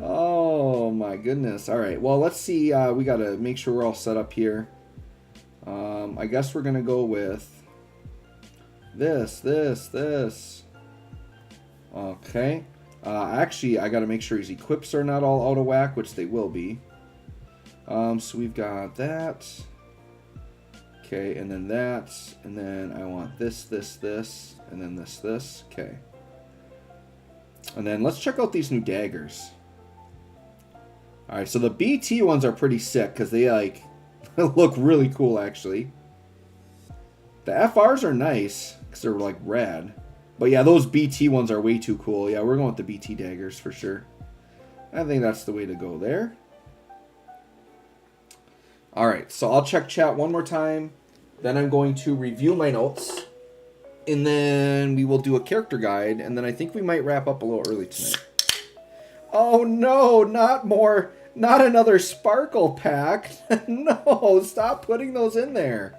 Oh, my goodness. All right, well, let's see. We got to make sure we're all set up here. I guess we're going to go with this. Okay. Actually, I got to make sure his equips are not all out of whack, which they will be. So we've got that. Okay, and then that. And then I want this, and then this. Okay. And then let's check out these new daggers. Alright, so the BT ones are pretty sick because they, like, look really cool, actually. The FRs are nice because they're, like, rad. But yeah, those BT ones are way too cool. Yeah, we're going with the BT daggers for sure. I think that's the way to go there. Alright, so I'll check chat one more time. Then I'm going to review my notes. And then we will do a character guide. And then I think we might wrap up a little early tonight. Oh no, not more. Not another sparkle pack. No, stop putting those in there.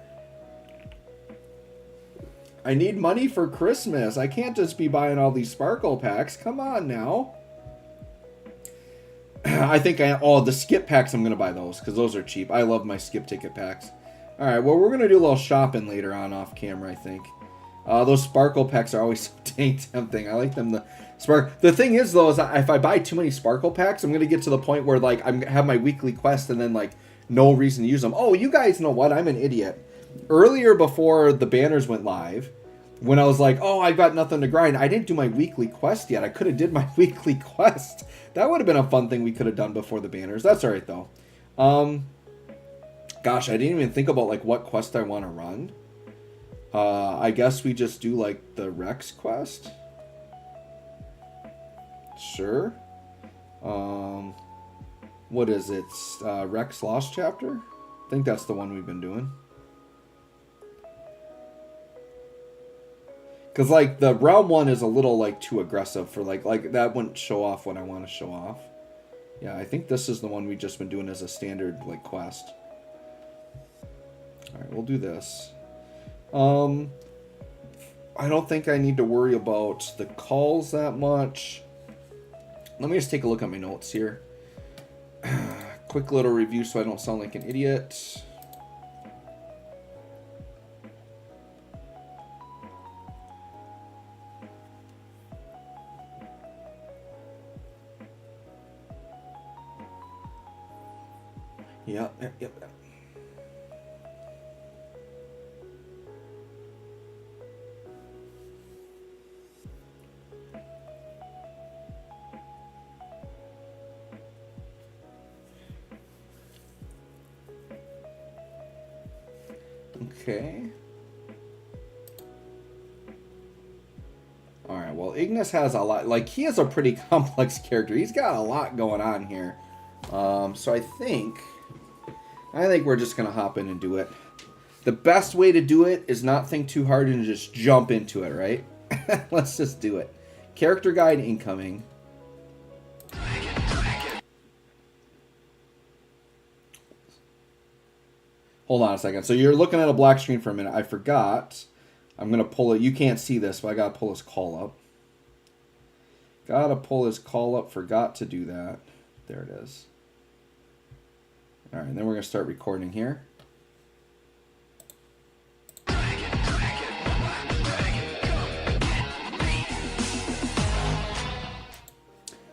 I need money for Christmas. I can't just be buying all these sparkle packs. Come on now. I think the skip packs, I'm going to buy those because those are cheap. I love my skip ticket packs. All right, well, we're going to do a little shopping later on off camera, I think. Those sparkle packs are always so dang tempting. I like them to spark. The thing is, though, is if I buy too many sparkle packs, I'm going to get to the point where, like, I have my weekly quest and then, like, no reason to use them. Oh, you guys know what? I'm an idiot. Earlier, before the banners went live, when I was like, oh, I've got nothing to grind, I didn't do my weekly quest yet. I could have did my weekly quest. That would have been a fun thing we could have done before the banners. That's all right, though. Gosh, I didn't even think about, like, what quest I want to run. I guess we just do, like, the Rex quest. Sure. What is it? Rex Lost Chapter? I think that's the one we've been doing. Because, like, the Realm one is a little, like, too aggressive for, like, that wouldn't show off what I want to show off. Yeah, I think this is the one we've just been doing as a standard, like, quest. Alright, we'll do this. I don't think I need to worry about the calls that much. Let me just take a look at my notes here. Quick little review so I don't sound like an idiot. Yep. Okay. Alright, well, Ignis has a lot. Like, he is a pretty complex character. He's got a lot going on here. So I think we're just going to hop in and do it. The best way to do it is not think too hard and just jump into it, right? Let's just do it. Character guide incoming. Hold on a second. So you're looking at a black screen for a minute. I forgot. I'm going to pull it. You can't see this, but I got to pull his call up. Got to pull his call up. Forgot to do that. There it is. All right, and then we're going to start recording here.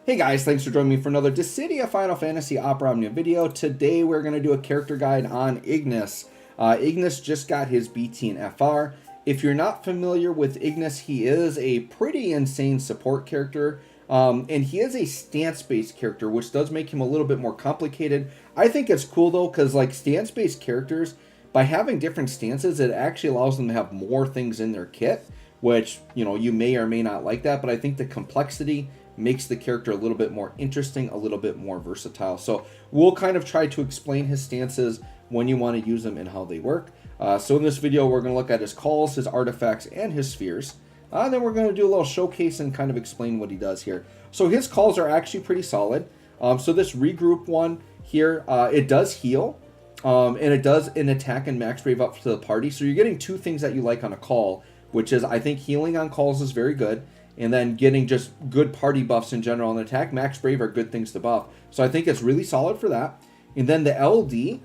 Hey guys, thanks for joining me for another Dissidia Final Fantasy Opera Omnia video. Today we're going to do a character guide on Ignis. Ignis just got his BT and FR. If you're not familiar with Ignis, he is a pretty insane support character. And he is a stance-based character, which does make him a little bit more complicated. I think it's cool though, because like stance-based characters, by having different stances, it actually allows them to have more things in their kit, which, you know, you may or may not like that, but I think the complexity makes the character a little bit more interesting, a little bit more versatile. So we'll kind of try to explain his stances, when you want to use them, and how they work. So in this video, we're going to look at his calls, his artifacts, and his spheres. And then we're going to do a little showcase and kind of explain what he does here. So his calls are actually pretty solid. So this regroup one, here. It does heal, and it does an attack and max brave up to the party. So you're getting two things that you like on a call, which is I think healing on calls is very good, and then getting just good party buffs in general. And attack max brave are good things to buff. So I think it's really solid for that. And then the LD,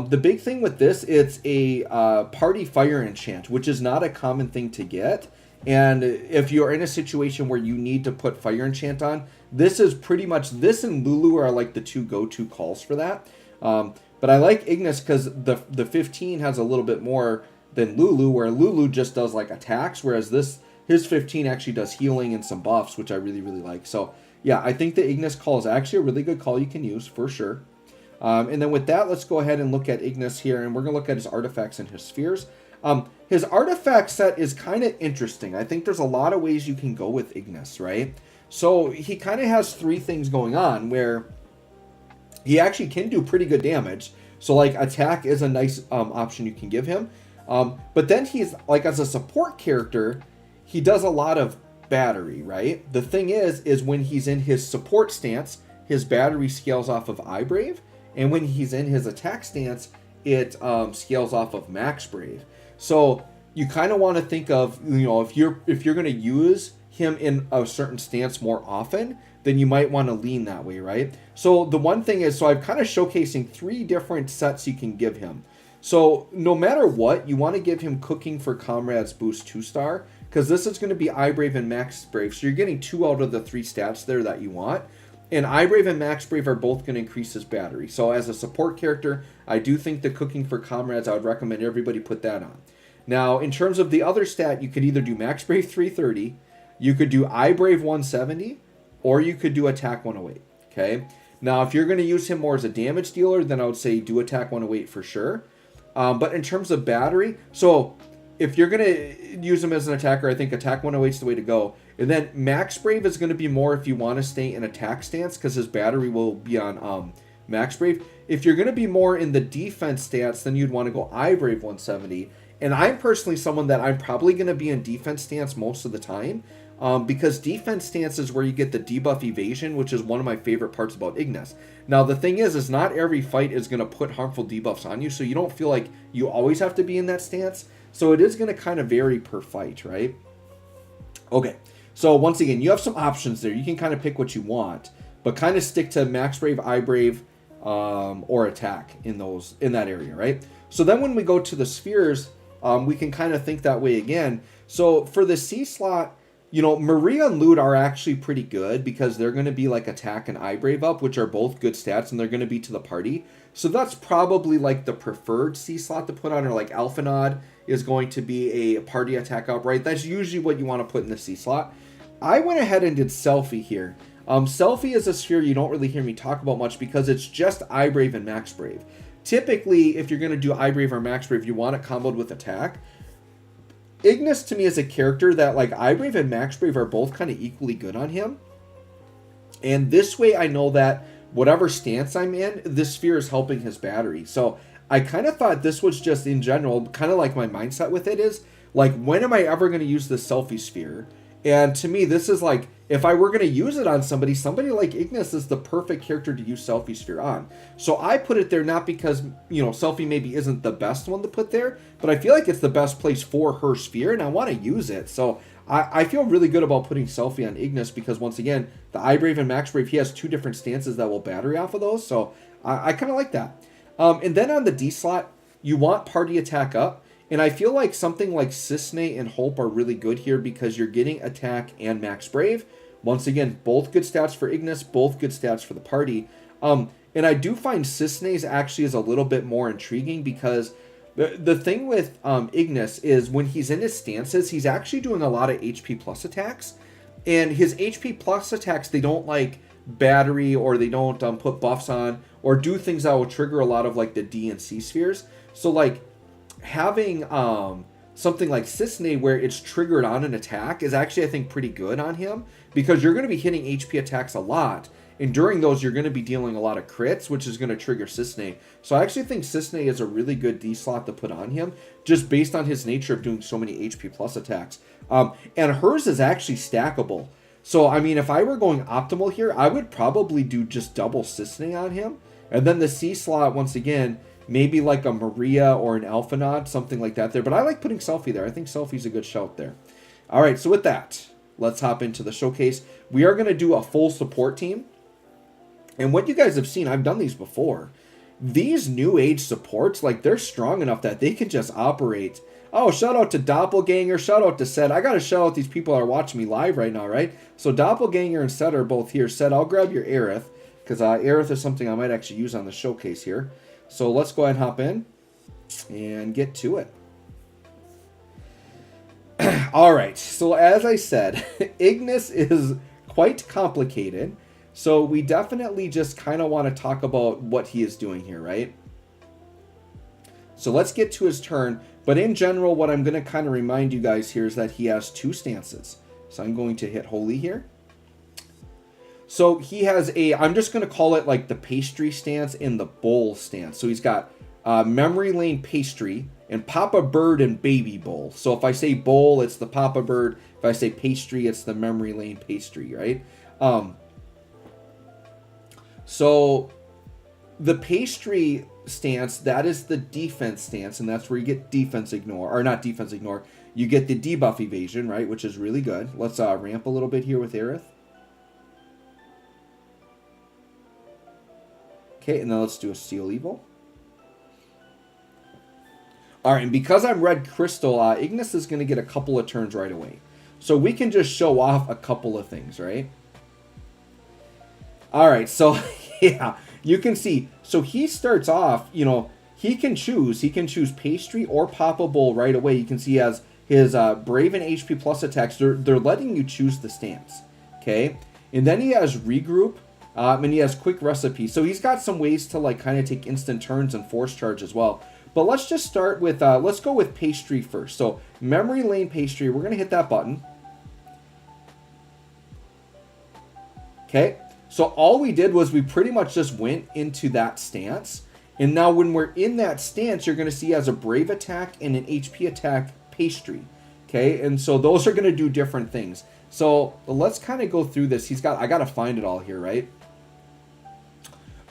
the big thing with this, it's a party fire enchant, which is not a common thing to get. And if you're in a situation where you need to put fire enchant on, this is pretty much, this and Lulu are like the two go-to calls for that. But I like Ignis because the 15 has a little bit more than Lulu, where Lulu just does like attacks, whereas his 15 actually does healing and some buffs, which I really, really like. So yeah, I think the Ignis call is actually a really good call you can use for sure. And then with that, let's go ahead and look at Ignis here, and we're going to look at his artifacts and his spheres. His artifact set is kind of interesting. I think there's a lot of ways you can go with Ignis, right? So he kind of has three things going on where he actually can do pretty good damage. So like attack is a nice option you can give him. But then he's like, as a support character, he does a lot of battery, right? The thing is when he's in his support stance, his battery scales off of iBrave. And when he's in his attack stance, it scales off of max brave. So you kind of want to think of, you know, if you're going to use him in a certain stance more often, then you might want to lean that way, right? So the one thing is, so I'm kind of showcasing three different sets you can give him. So no matter what, you want to give him Cooking for Comrades boost 2-star, because this is going to be iBrave and max brave. So you're getting 2 out of the 3 stats there that you want. And iBrave and max brave are both going to increase his battery. So as a support character, I do think the Cooking for Comrades, I would recommend everybody put that on. Now, in terms of the other stat, you could either do max brave 330, you could do iBrave 170, or you could do attack 108. Okay. Now, if you're going to use him more as a damage dealer, then I would say do attack 108 for sure. But in terms of battery, so if you're going to use him as an attacker, I think attack 108 is the way to go. And then max brave is going to be more if you want to stay in attack stance, because his battery will be on max brave. If you're going to be more in the defense stance, then you'd want to go iBrave 170. And I'm personally someone that I'm probably going to be in defense stance most of the time, because defense stance is where you get the debuff evasion, which is one of my favorite parts about Ignis. Now, the thing is not every fight is going to put harmful debuffs on you, so you don't feel like you always have to be in that stance. So it is going to kind of vary per fight, right? Okay, so once again, you have some options there. You can kind of pick what you want, but kind of stick to max brave, iBrave, or attack in that area, right? So then when we go to the spheres, we can kind of think that way again. So for the C slot, you know, Maria and Lute are actually pretty good because they're going to be like attack and iBrave up, which are both good stats, and they're going to be to the party. So that's probably like the preferred C slot to put on, or like Alphanod is going to be a party attack up, right? That's usually what you want to put in the C slot. I went ahead and did Selfie here. Selfie is a sphere you don't really hear me talk about much because it's just iBrave and max brave. Typically, if you're going to do iBrave or max brave, you want it comboed with attack. Ignis to me is a character that like iBrave and max brave are both kind of equally good on him. And this way I know that whatever stance I'm in, this sphere is helping his battery. So I kind of thought this was just in general, kind of like my mindset with it is, like, when am I ever going to use the Selfie sphere? And to me, this is like, if I were going to use it on somebody like Ignis is the perfect character to use Selfie sphere on. So I put it there not because, you know, Selfie maybe isn't the best one to put there, but I feel like it's the best place for her sphere, and I want to use it. So I feel really good about putting Selfie on Ignis because, once again, the iBrave and max brave, he has 2 different stances that will battery off of those. So I kind of like that. And then on the D slot, you want party attack up. And I feel like something like Cisne and Hope are really good here because you're getting attack and max brave. Once again, both good stats for Ignis, both good stats for the party. And I do find Cisne's actually is a little bit more intriguing because the thing with Ignis is when he's in his stances, he's actually doing a lot of HP plus attacks. And his HP plus attacks, they don't like battery, or they don't put buffs on or do things that will trigger a lot of like the D and C spheres. So like having something like Cisne where it's triggered on an attack is actually, I think, pretty good on him because you're going to be hitting HP attacks a lot, and during those you're going to be dealing a lot of crits, which is going to trigger Cisne. So I actually think Cisne is a really good D slot to put on him just based on his nature of doing so many HP plus attacks. And hers is actually stackable. So I mean, if I were going optimal here, I would probably do just double Cisne on him And then the C slot, once again, maybe like a Maria or an Alphanod, something like that there. But I like putting Selfie there. I think Selfie's a good shout there. All right, so with that, let's hop into the showcase. We are going to do a full support team. And what you guys have seen, I've done these before. These new age supports, like, they're strong enough that they can just operate. Oh, shout out to Doppelganger, shout out to Sed. I got to shout out these people that are watching me live right now, right? So Doppelganger and Sed are both here. Sed, I'll grab your Aerith, because Aerith is something I might actually use on the showcase here. So let's go ahead and hop in and get to it. All right, so as I said, Ignis is quite complicated. So we definitely just kind of want to talk about what he is doing here, right? So let's get to his turn. But in general, what I'm going to kind of remind you guys here is that he has two stances. So I'm going to hit Holy here. So he has I'm just going to call it like the pastry stance and the bowl stance. So he's got Memory Lane Pastry and Papa Bird and Baby Bowl. So if I say bowl, it's the Papa Bird. If I say pastry, it's the Memory Lane Pastry, right? So the pastry stance, that is the defense stance, and that's where you get defense ignore, or not defense ignore, you get the debuff evasion, right, which is really good. Let's ramp a little bit here with Aerith. Okay, and then let's do a Seal Evil. All right, and because I'm Red Crystal, Ignis is going to get a couple of turns right away. So we can just show off a couple of things, right? All right, so yeah, you can see. So he starts off, you know, he can choose Pastry or Papa Bowl right away. You can see as his Brave and HP plus attacks, they're letting you choose the stance, okay? And then he has Regroup, and he has Quick Recipe. So he's got some ways to like kind of take instant turns and Force Charge as well. But let's just start with, let's go with Pastry first. So Memory Lane Pastry, we're going to hit that button. Okay, so all we did was we pretty much just went into that stance. And now when we're in that stance, you're going to see he has a Brave attack and an HP attack Pastry. Okay, and so those are going to do different things. So let's kind of go through this. I got to find it all here, right?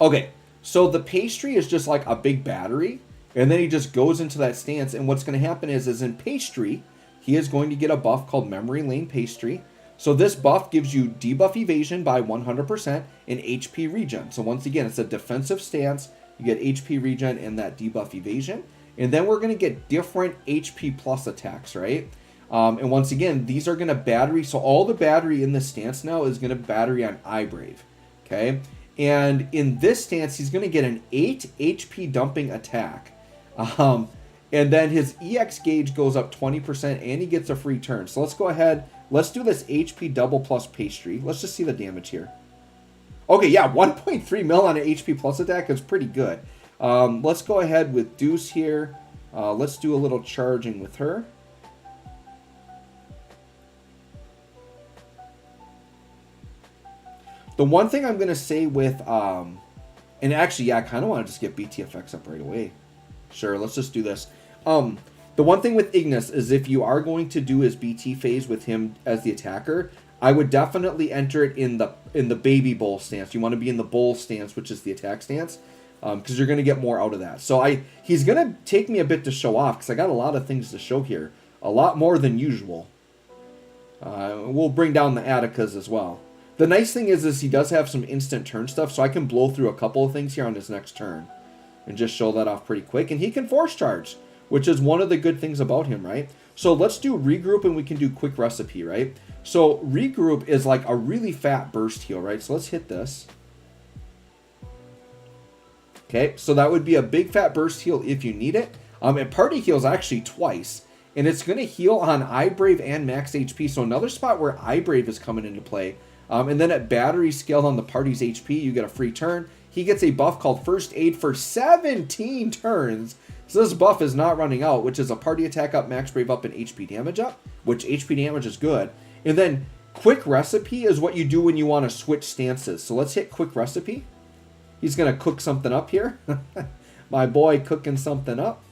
Okay, so the Pastry is just like a big battery. And then he just goes into that stance. And what's going to happen is in Pastry, he is going to get a buff called Memory Lane Pastry. So this buff gives you debuff evasion by 100% and HP regen. So once again, it's a defensive stance. You get HP regen and that debuff evasion. And then we're going to get different HP plus attacks, right? And once again, these are going to battery. So all the battery in this stance now is going to battery on iBrave, okay? And in this stance, he's going to get an 8 HP dumping attack. And then his EX gauge goes up 20% and he gets a free turn. So let's go ahead. Let's do this HP double plus Pastry. Let's just see the damage here. Okay, yeah, 1.3 mil on an HP plus attack is pretty good. Let's go ahead with Deuce here. Let's do a little charging with her. The one thing I'm going to say with, and actually, yeah, I kind of want to just get BTFX up right away. Sure, let's just do this. The one thing with Ignis is if you are going to do his BT phase with him as the attacker, I would definitely enter it in the baby bowl stance. You want to be in the bowl stance, which is the attack stance, because you're going to get more out of that. So he's going to take me a bit to show off because I got a lot of things to show here, a lot more than usual. We'll bring down the Atticas as well. The nice thing is he does have some instant turn stuff, so I can blow through a couple of things here on his next turn and just show that off pretty quick. And he can force charge, which is one of the good things about him, right? So let's do Regroup and we can do Quick Recipe, right? So Regroup is like a really fat burst heal, right? So let's hit this. Okay, so that would be a big fat burst heal if you need it. And party heals actually twice. And it's going to heal on iBrave and max HP. So another spot where iBrave is coming into play. And then at battery scaled on the party's HP, you get a free turn. He gets a buff called First Aid for 17 turns. So this buff is not running out, which is a party attack up, max brave up, and HP damage up, which HP damage is good. And then Quick Recipe is what you do when you want to switch stances. So let's hit Quick Recipe. He's going to cook something up here. My boy cooking something up.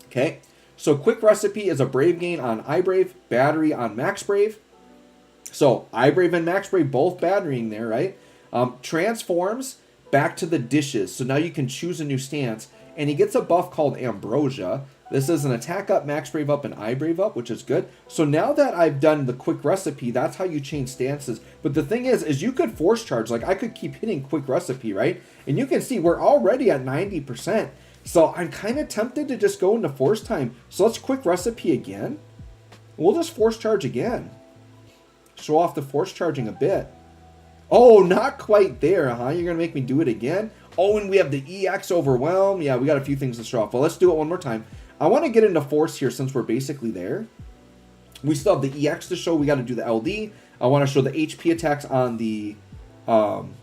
Okay. So Quick Recipe is a Brave gain on iBrave, battery on Max Brave. So iBrave and Max Brave both batterying there, right? Transforms back to the dishes. So now you can choose a new stance. And he gets a buff called Ambrosia. This is an attack up, max brave up, and eye brave up, which is good. So now that I've done the quick recipe, that's how you change stances. But the thing is you could force charge. Like, I could keep hitting quick recipe, right? And you can see we're already at 90%. So I'm kind of tempted to just go into force time. So let's quick recipe again. We'll just force charge again. Show off the force charging a bit. Oh, not quite there, huh? You're going to make me do it again? Oh, and we have the EX overwhelm. Yeah, we got a few things to show off. Well, let's do it one more time. I want to get into force here since we're basically there. We still have the EX to show. We got to do the LD. I want to show the HP attacks on the on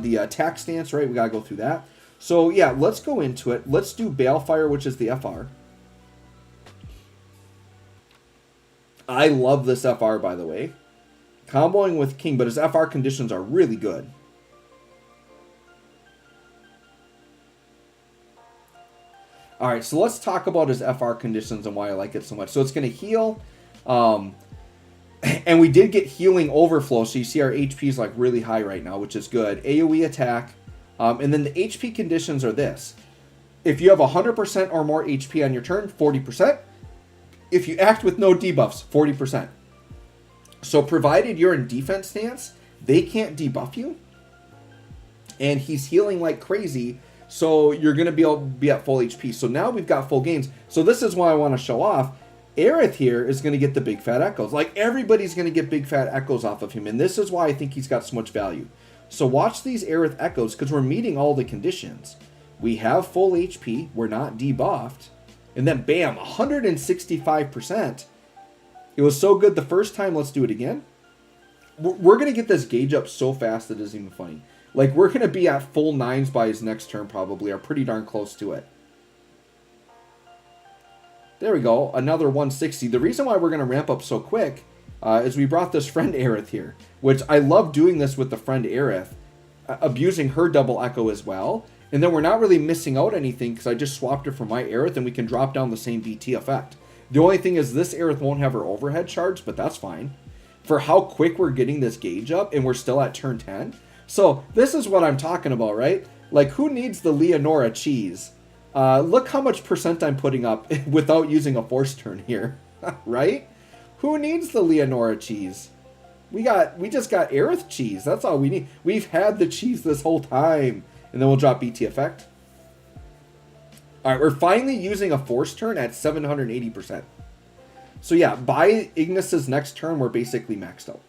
the attack stance, right? We got to go through that. So, yeah, let's go into it. Let's do Balefire, which is the FR. I love this FR, by the way. Comboing with King, but his FR conditions are really good. Alright, so let's talk about his FR conditions and why I like it so much. So it's going to heal. And we did get healing overflow, so you see our HP is like really high right now, which is good. AoE attack. And then the HP conditions are this. If you have 100% or more HP on your turn, 40%. If you act with no debuffs, 40%. So provided you're in defense stance, they can't debuff you. And he's healing like crazy, so you're going to be able to be at full HP. So now we've got full gains. So this is why I want to show off. Aerith here is going to get the big fat echoes. Like, everybody's going to get big fat echoes off of him. And this is why I think he's got so much value. So watch these Aerith echoes, because we're meeting all the conditions. We have full HP. We're not debuffed. And then, bam, 165%. It was so good the first time. Let's do it again. We're going to get this gauge up so fast that it isn't even funny. Like, we're going to be at full 9s by his next turn probably, or pretty darn close to it. There we go. Another 160. The reason why we're going to ramp up so quick is we brought this friend Aerith here, which I love doing this with the friend Aerith, abusing her double echo as well. And then we're not really missing out anything because I just swapped her for my Aerith and we can drop down the same BT effect. The only thing is this Aerith won't have her overhead charge, but that's fine. For how quick we're getting this gauge up and we're still at turn 10. So this is what I'm talking about, right? Like, who needs the Leonora cheese? Look how much percent I'm putting up without using a force turn here, right? Who needs the Leonora cheese? We just got Aerith cheese. That's all we need. We've had the cheese this whole time. And then we'll drop BT effect. All right, we're finally using a force turn at 780%. So yeah, by Ignis's next turn, we're basically maxed out.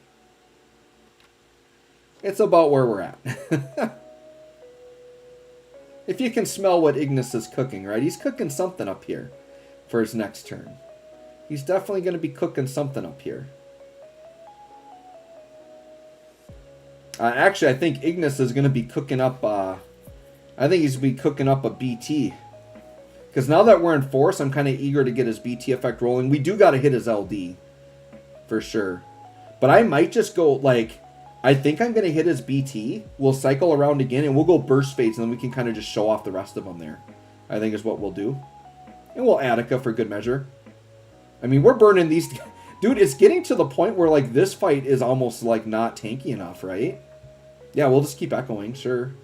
It's about where we're at. If you can smell what Ignis is cooking, right? He's cooking something up here for his next turn. He's definitely going to be cooking something up here. Actually, I think Ignis is going to be cooking up... I think he's going to be cooking up a BT. Because now that we're in force, I'm kind of eager to get his BT effect rolling. We do got to hit his LD. For sure. But I might just go, like... I think I'm going to hit his BT. We'll cycle around again, and we'll go burst phase, and then we can kind of just show off the rest of them there. I think is what we'll do. And we'll Attica for good measure. I mean, we're burning these... Dude, it's getting to the point where, like, this fight is almost, like, not tanky enough, right? Yeah, we'll just keep echoing, sure.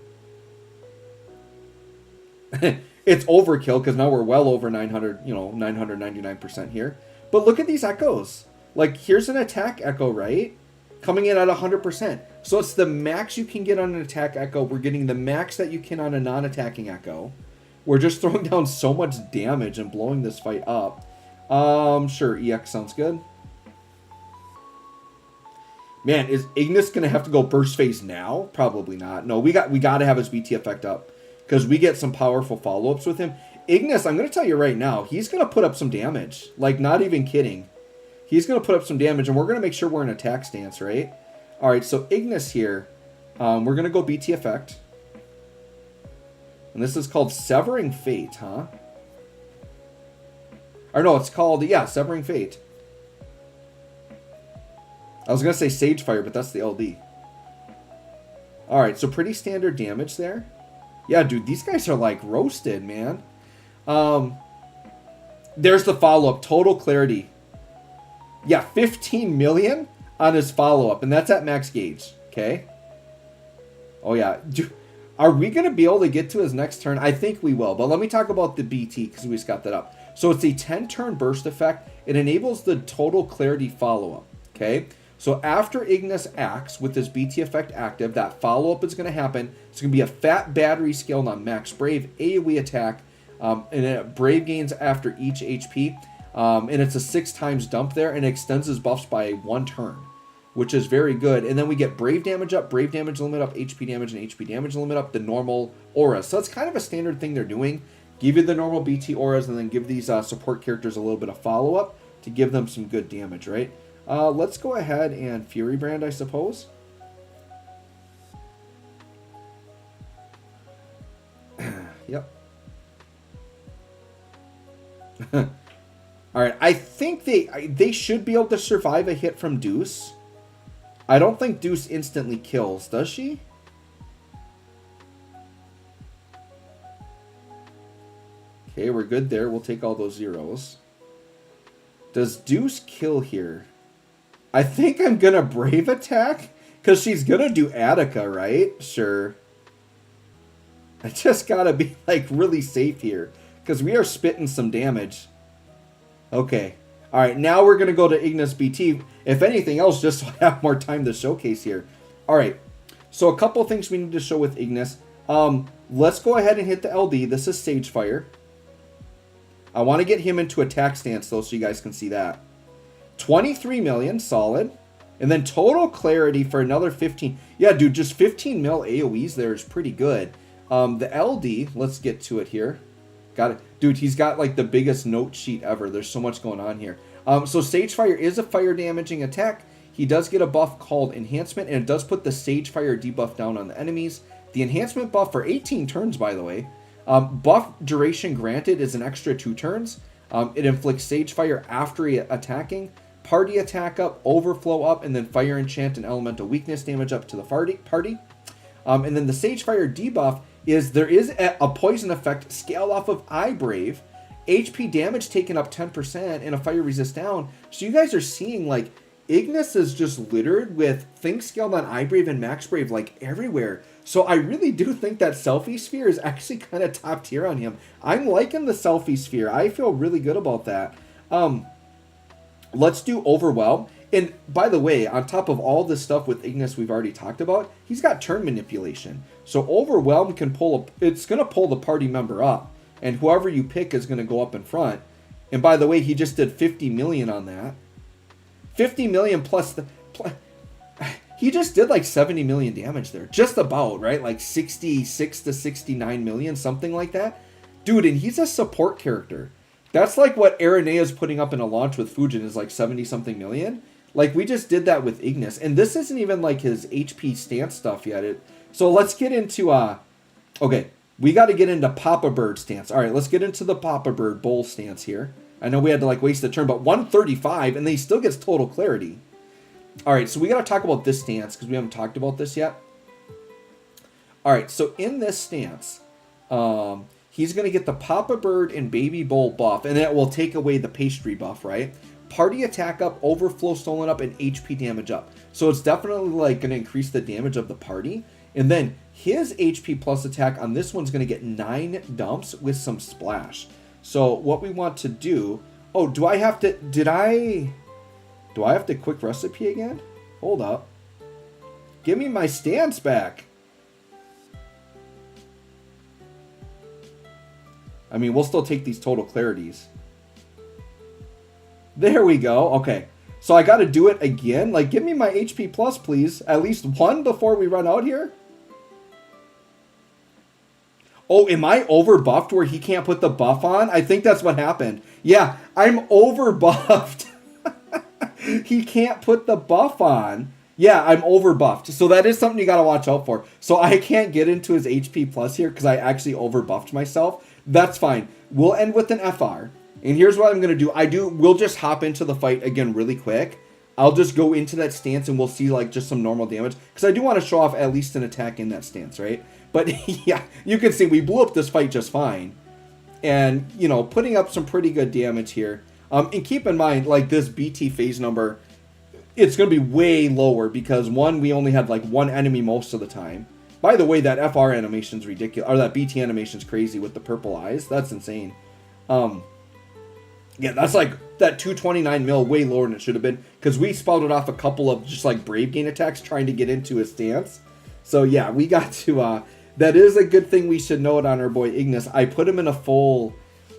It's overkill, because now we're well over 900, 999% here. But look at these echoes. Like, here's an attack echo, right? Coming in at 100%. So it's the max you can get on an attack echo. We're getting the max that you can on a non-attacking echo. We're just throwing down so much damage and blowing this fight up. Sure, EX sounds good. Man, is Ignis going to have to go burst phase now? Probably not. No, we got to have his BT effect up. Because we get some powerful follow-ups with him. Ignis, I'm going to tell you right now, he's going to put up some damage. Like, not even kidding. He's going to put up some damage, and we're going to make sure we're in attack stance, right? All right, so Ignis here, we're going to go BT effect. And this is called Severing Fate, huh? Or no, it's called, yeah, Severing Fate. I was going to say Sage Fire, but that's the LD. All right, so pretty standard damage there. Yeah, dude, these guys are, like, roasted, man. There's the follow-up, Total Clarity. Yeah, 15 million on his follow-up, and that's at max gauge, okay? Oh, yeah. Are we going to be able to get to his next turn? I think we will. But let me talk about the BT because we just got that up. So it's a 10-turn burst effect. It enables the total clarity follow-up. Okay? So after Ignis acts with this BT effect active, that follow-up is going to happen. It's going to be a fat battery scaled on max Brave, AoE attack, and Brave gains after each HP. And it's a 6 times dump there, and it extends his buffs by 1 turn, which is very good. And then we get Brave damage up, Brave damage limit up, HP damage, and HP damage limit up, the normal auras. So it's kind of a standard thing they're doing. Give you the normal BT auras, and then give these support characters a little bit of follow-up to give them some good damage, right? Let's go ahead and Fury Brand, I suppose. Yep. All right, I think they should be able to survive a hit from Deuce. I don't think Deuce instantly kills, does she? Okay, we're good there. We'll take all those zeros. Does Deuce kill here? I think I'm going to Brave attack because she's going to do Attica, right? Sure. I just got to be like really safe here because we are spitting some damage. Okay. All right, now we're going to go to Ignis BT. If anything else, just so I have more time to showcase here. All right. So a couple things we need to show with Ignis. Let's go ahead and hit the LD. This is Sagefire. I want to get him into attack stance, though, so you guys can see that. 23 million, solid. And then total clarity for another 15. Yeah, dude, just 15 mil AoEs there is pretty good. The LD, let's get to it here. Got it. Dude, he's got like the biggest note sheet ever. There's so much going on here. So Sagefire is a fire damaging attack. He does get a buff called Enhancement, and it does put the Sagefire debuff down on the enemies. The Enhancement buff for 18 turns, by the way. Buff duration granted is an extra 2 turns. It inflicts Sagefire after attacking. Party attack up, overflow up, and then fire enchant and elemental weakness damage up to the party. And then the Sagefire debuff is there is a poison effect scaled off of Brave, HP damage taken up 10%, and a fire resist down. So you guys are seeing like Ignis is just littered with things scaled on Brave and Max Brave like everywhere. So I really do think that Selfie Sphere is actually kind of top tier on him. I'm liking the Selfie Sphere. I feel really good about that. Let's do Overwhelm. And by the way, on top of all this stuff with Ignis we've already talked about, he's got turn manipulation. So Overwhelm can it's going to pull the party member up. And whoever you pick is going to go up in front. And by the way, he just did 50 million on that. 50 million plus he just did like 70 million damage there. Just about, right? Like 66 to 69 million, something like that. Dude, and he's a support character. That's like what Aranea is putting up in a launch with Fujin is like 70-something million. Like, we just did that with Ignis. And this isn't even like his HP stance stuff yet. So let's get into, okay, we got to get into Papa Bird stance. All right, let's get into the Papa Bird Bowl stance here. I know we had to like waste a turn, but 135, and then he still gets total clarity. All right, so we got to talk about this stance because we haven't talked about this yet. All right, so in this stance, he's going to get the Papa Bird and Baby Bull buff, and it will take away the pastry buff, right? Party attack up, overflow stolen up, and HP damage up. So it's definitely like going to increase the damage of the party. And then his HP plus attack on this one's going to get 9 dumps with some splash. So what we want to do... Oh, do I have to... Do I have to quick recipe again? Hold up. Give me my stance back. I mean, we'll still take these total clarities. There we go. Okay. So I got to do it again. Like, give me my HP plus, please. At least one before we run out here. Oh, am I over buffed where he can't put the buff on? I think that's what happened. Yeah, I'm over buffed. He can't put the buff on. Yeah, I'm over buffed. So that is something you got to watch out for. So I can't get into his HP plus here because I actually over buffed myself. That's fine. We'll end with an FR. And here's what I'm going to do. We'll just hop into the fight again really quick. I'll just go into that stance and we'll see like just some normal damage. Because I do want to show off at least an attack in that stance, right? But yeah, you can see we blew up this fight just fine. And, you know, putting up some pretty good damage here. And keep in mind, like this BT phase number, it's going to be way lower because one, we only had like one enemy most of the time. By the way, that FR animation's ridiculous, or that BT animation's crazy with the purple eyes. That's insane. Yeah, that's like that 229 mil way lower than it should have been, because we spouted off a couple of just like Brave Gain attacks trying to get into his stance. So yeah, we got to, that is a good thing we should note on our boy Ignis. I put him in a full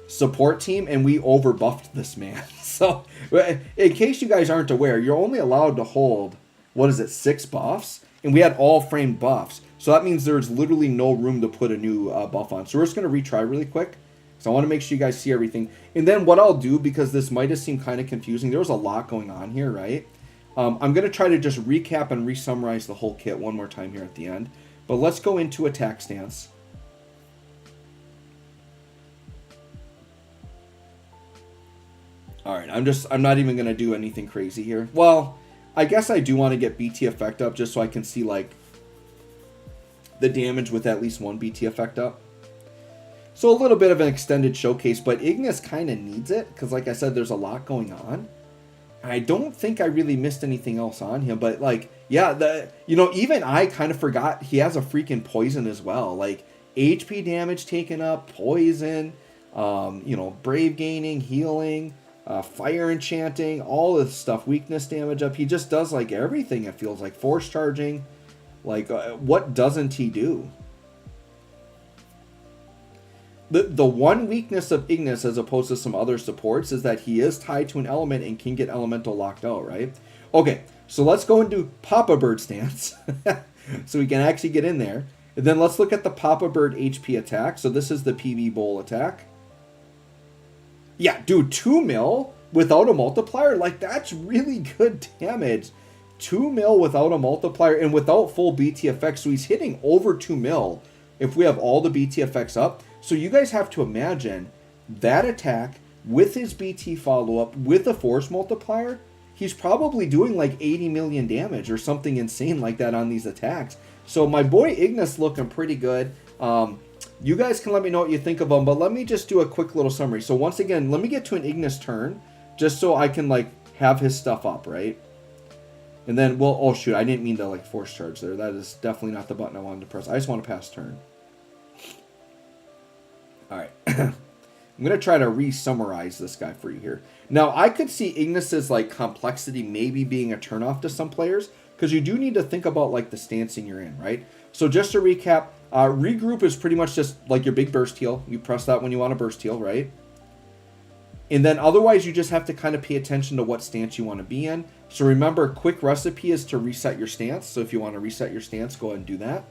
support team and we overbuffed this man. So in case you guys aren't aware, you're only allowed to hold, what is it, 6 buffs? And we had all framed buffs. So that means there's literally no room to put a new buff on. So we're just going to retry really quick. So I want to make sure you guys see everything. And then what I'll do, because this might have seemed kind of confusing, there was a lot going on here, right? I'm going to try to just recap and re-summarize the whole kit one more time here at the end. But let's go into attack stance. Alright, I'm not even going to do anything crazy here. Well, I guess I do want to get BT effect up just so I can see, like, the damage with at least one BT effect up. So a little bit of an extended showcase, but Ignis kind of needs it, because like I said, there's a lot going on. I don't think I really missed anything else on him, but like, yeah, even I kind of forgot he has a freaking poison as well. Like, HP damage taken up, poison, brave gaining, healing, fire enchanting, all this stuff, weakness damage up. He just does like everything, it feels like. Force charging, like what doesn't he do? The one weakness of Ignis as opposed to some other supports is that he is tied to an element and can get elemental locked out, right? Okay, so let's go and do Papa Bird stance so we can actually get in there. And then let's look at the Papa Bird HP attack. So this is the PV Bowl attack. Yeah, dude, 2 mil without a multiplier? Like, that's really good damage. 2 mil without a multiplier and without full BT effects. So he's hitting over 2 mil if we have all the BT effects up. So you guys have to imagine that attack with his BT follow-up with a force multiplier, he's probably doing like 80 million damage or something insane like that on these attacks. So my boy Ignis looking pretty good. You guys can let me know what you think of him, but let me just do a quick little summary. So once again, let me get to an Ignis turn just so I can like have his stuff up, right? And then oh shoot, I didn't mean to like force charge there. That is definitely not the button I wanted to press. I just want to pass turn. Alright, I'm going to try to re-summarize this guy for you here. Now, I could see Ignis's like complexity maybe being a turnoff to some players, because you do need to think about like the stancing you're in, right? So just to recap, regroup is pretty much just like your big burst heal. You press that when you want to burst heal, right? And then otherwise you just have to kind of pay attention to what stance you want to be in. So remember, quick recipe is to reset your stance. So if you want to reset your stance, go ahead and do that.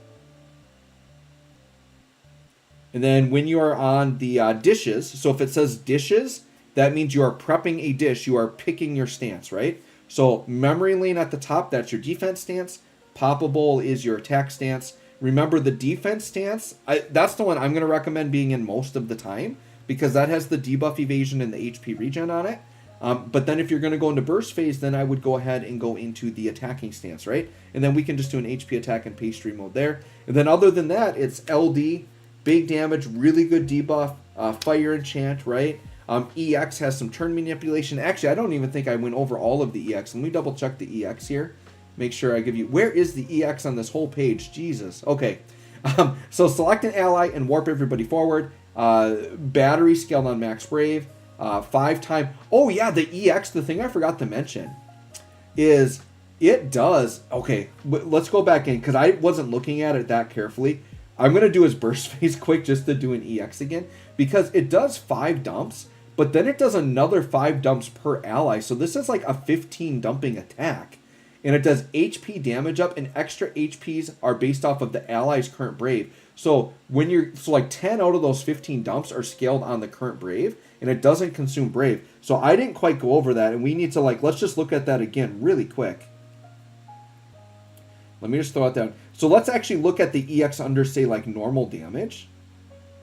And then when you are on the dishes, so if it says dishes, that means you are prepping a dish. You are picking your stance, right? So memory lane at the top, that's your defense stance. Papa Bowl is your attack stance. Remember the defense stance, that's the one I'm going to recommend being in most of the time, because that has the debuff evasion and the HP regen on it. But then if you're going to go into burst phase, then I would go ahead and go into the attacking stance, right? And then we can just do an HP attack in pastry mode there. And then other than that, it's LD. Big damage, really good debuff, fire enchant, right? EX has some turn manipulation. Actually, I don't even think I went over all of the EX. Let me double check the EX here. Make sure I give you... Where is the EX on this whole page? Jesus. Okay. So select an ally and warp everybody forward. Battery scaled on max brave. 5 time... Oh, yeah, the EX, the thing I forgot to mention is it does... Okay, let's go back in because I wasn't looking at it that carefully. I'm going to do his burst phase quick just to do an EX again, because it does 5 dumps, but then it does another 5 dumps per ally. So this is like a 15 dumping attack, and it does HP damage up, and extra HPs are based off of the ally's current brave. So like 10 out of those 15 dumps are scaled on the current brave, and it doesn't consume brave. So I didn't quite go over that, and we need to let's just look at that again really quick. Let me just throw it down. So let's actually look at the EX under, say, like, normal damage.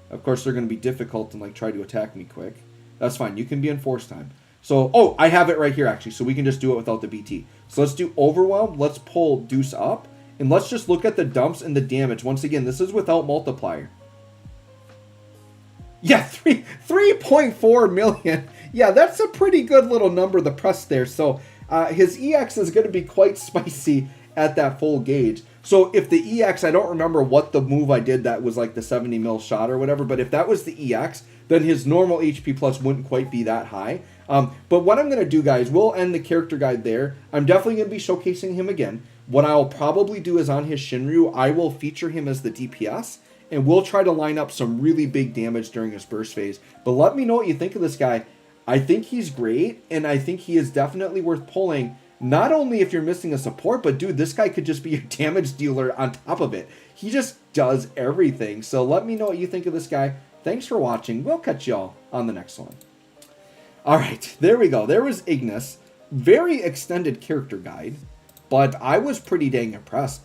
Of course, they're going to be difficult and, try to attack me quick. That's fine. You can be in force time. So, I have it right here, actually. So we can just do it without the BT. So let's do Overwhelm. Let's pull Deuce up. And let's just look at the dumps and the damage. Once again, this is without multiplier. Yeah, 3.4 million. Yeah, that's a pretty good little number to press there. So his EX is going to be quite spicy at that full gauge. So if the EX, I don't remember what the move I did that was like the 70 mil shot or whatever, but if that was the EX, then his normal HP plus wouldn't quite be that high. But what I'm going to do, guys, we'll end the character guide there. I'm definitely going to be showcasing him again. What I'll probably do is on his Shinryu, I will feature him as the DPS, and we'll try to line up some really big damage during his burst phase. But let me know what you think of this guy. I think he's great, and I think he is definitely worth pulling. Not only if you're missing a support, but dude, this guy could just be your damage dealer on top of it. He just does everything. So let me know what you think of this guy. Thanks for watching. We'll catch y'all on the next one. All right, there we go. There was Ignis. Very extended character guide, but I was pretty dang impressed.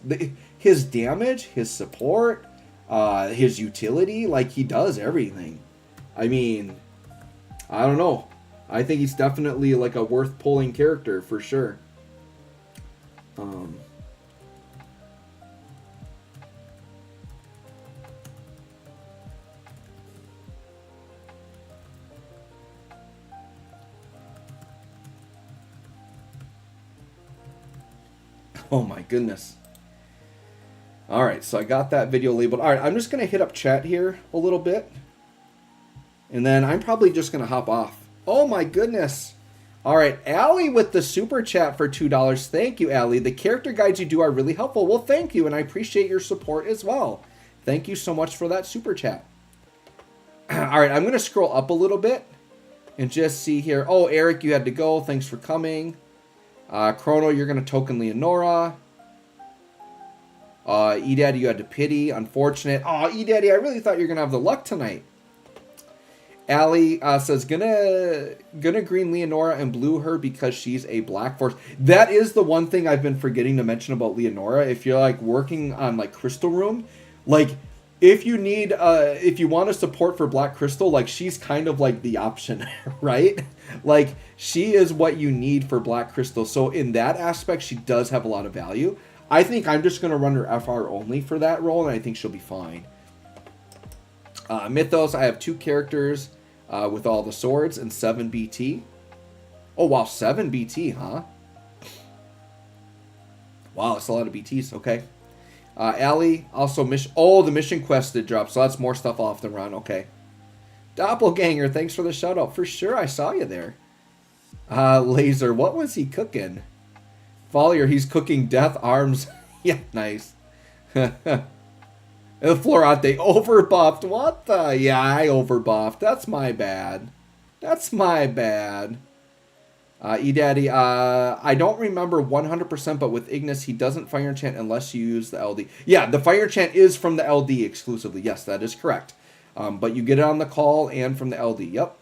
His damage, his support, his utility, like he does everything. I mean, I don't know. I think he's definitely like a worth pulling character for sure. Oh my goodness. All right, so I got that video labeled. All right, I'm just going to hit up chat here a little bit. And then I'm probably just going to hop off. Oh my goodness. All right, Allie with the super chat for $2. Thank you, Allie. The character guides you do are really helpful. Well, thank you, and I appreciate your support as well. Thank you so much for that super chat. All right, I'm going to scroll up a little bit and just see here. Oh, Eric, you had to go. Thanks for coming. Chrono, you're going to token Leonora. E-Daddy, you had to pity. Unfortunate. Oh, E-Daddy, I really thought you were going to have the luck tonight. Allie says, gonna green Leonora and blue her because she's a black force. That is the one thing I've been forgetting to mention about Leonora. If you're like working on like Crystal Room, like if you need, if you want a support for Black Crystal, like she's kind of like the option, right? Like she is what you need for Black Crystal. So in that aspect, she does have a lot of value. I think I'm just going to run her FR only for that role, and I think she'll be fine. Mythos, I have 2 characters with all the swords and 7 BT. Oh, wow, 7 BT, huh? Wow, that's a lot of BTs. Okay. Allie, also mission. Oh, the mission quest did drop, so that's more stuff I'll have to run. Okay. Doppelganger, thanks for the shout out. For sure, I saw you there. Laser, what was he cooking? Follier, he's cooking death arms. Yeah, nice. Florante overbuffed. What the? Yeah, I overbuffed. That's my bad. That's my bad. E-Daddy, I don't remember 100%, but with Ignis, he doesn't fire enchant unless you use the LD. Yeah, the fire enchant is from the LD exclusively. Yes, that is correct. But you get it on the call and from the LD. Yep.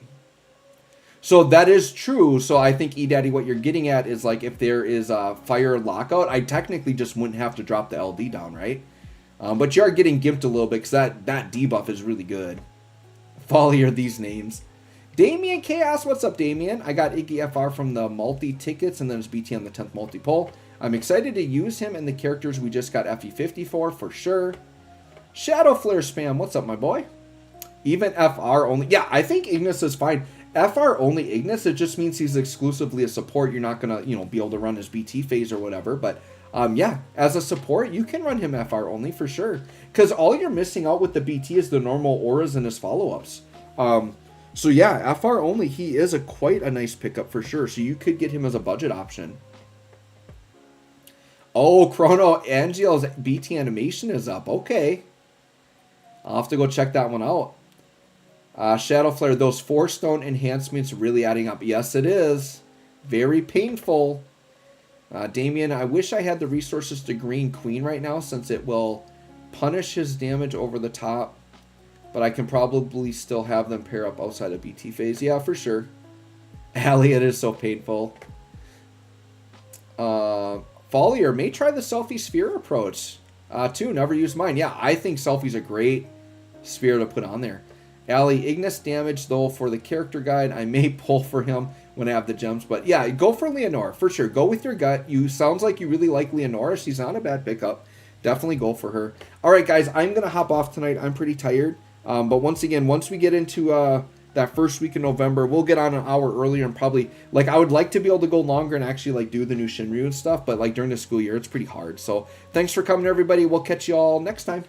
So that is true. So I think, E-Daddy, what you're getting at is like if there is a fire lockout, I technically just wouldn't have to drop the LD down, right? But you are getting gimped a little bit because that debuff is really good. Follow these names. Damien Chaos, what's up, Damien? I got Iggy FR from the multi-tickets, and then there's BT on the 10th multi-poll. I'm excited to use him and the characters we just got FE50 for sure. Shadow Flare Spam, what's up, my boy? Even FR only. Yeah, I think Ignis is fine. FR only Ignis, it just means he's exclusively a support. You're not going to, be able to run his BT phase or whatever, but... yeah, as a support, you can run him FR only for sure. Because all you're missing out with the BT is the normal auras and his follow-ups. So yeah, FR only, he is quite a nice pickup for sure. So you could get him as a budget option. Oh, Chrono Angel's BT animation is up. Okay. I'll have to go check that one out. Shadow Flare, those 4-stone enhancements really adding up. Yes, it is. Very painful. Damien, I wish I had the resources to green Queen right now since it will punish his damage over the top. But I can probably still have them pair up outside of BT phase. Yeah, for sure. Allie, it is so painful. Follier may try the selfie sphere approach. Too, never use mine. Yeah, I think selfie's a great sphere to put on there. Allie, Ignis damage though for the character guide. I may pull for him when I have the gems. But yeah, go for Leonora, for sure. Go with your gut. Sounds like you really like Leonora. She's not a bad pickup. Definitely go for her. All right, guys, I'm going to hop off tonight. I'm pretty tired. But once again, once we get into that first week in November. We'll get on an hour earlier and probably, like, I would like to be able to go longer and actually, like, do the new Shinryu and stuff, but, like, during the school year, it's pretty hard. So thanks for coming, everybody. We'll catch you all next time.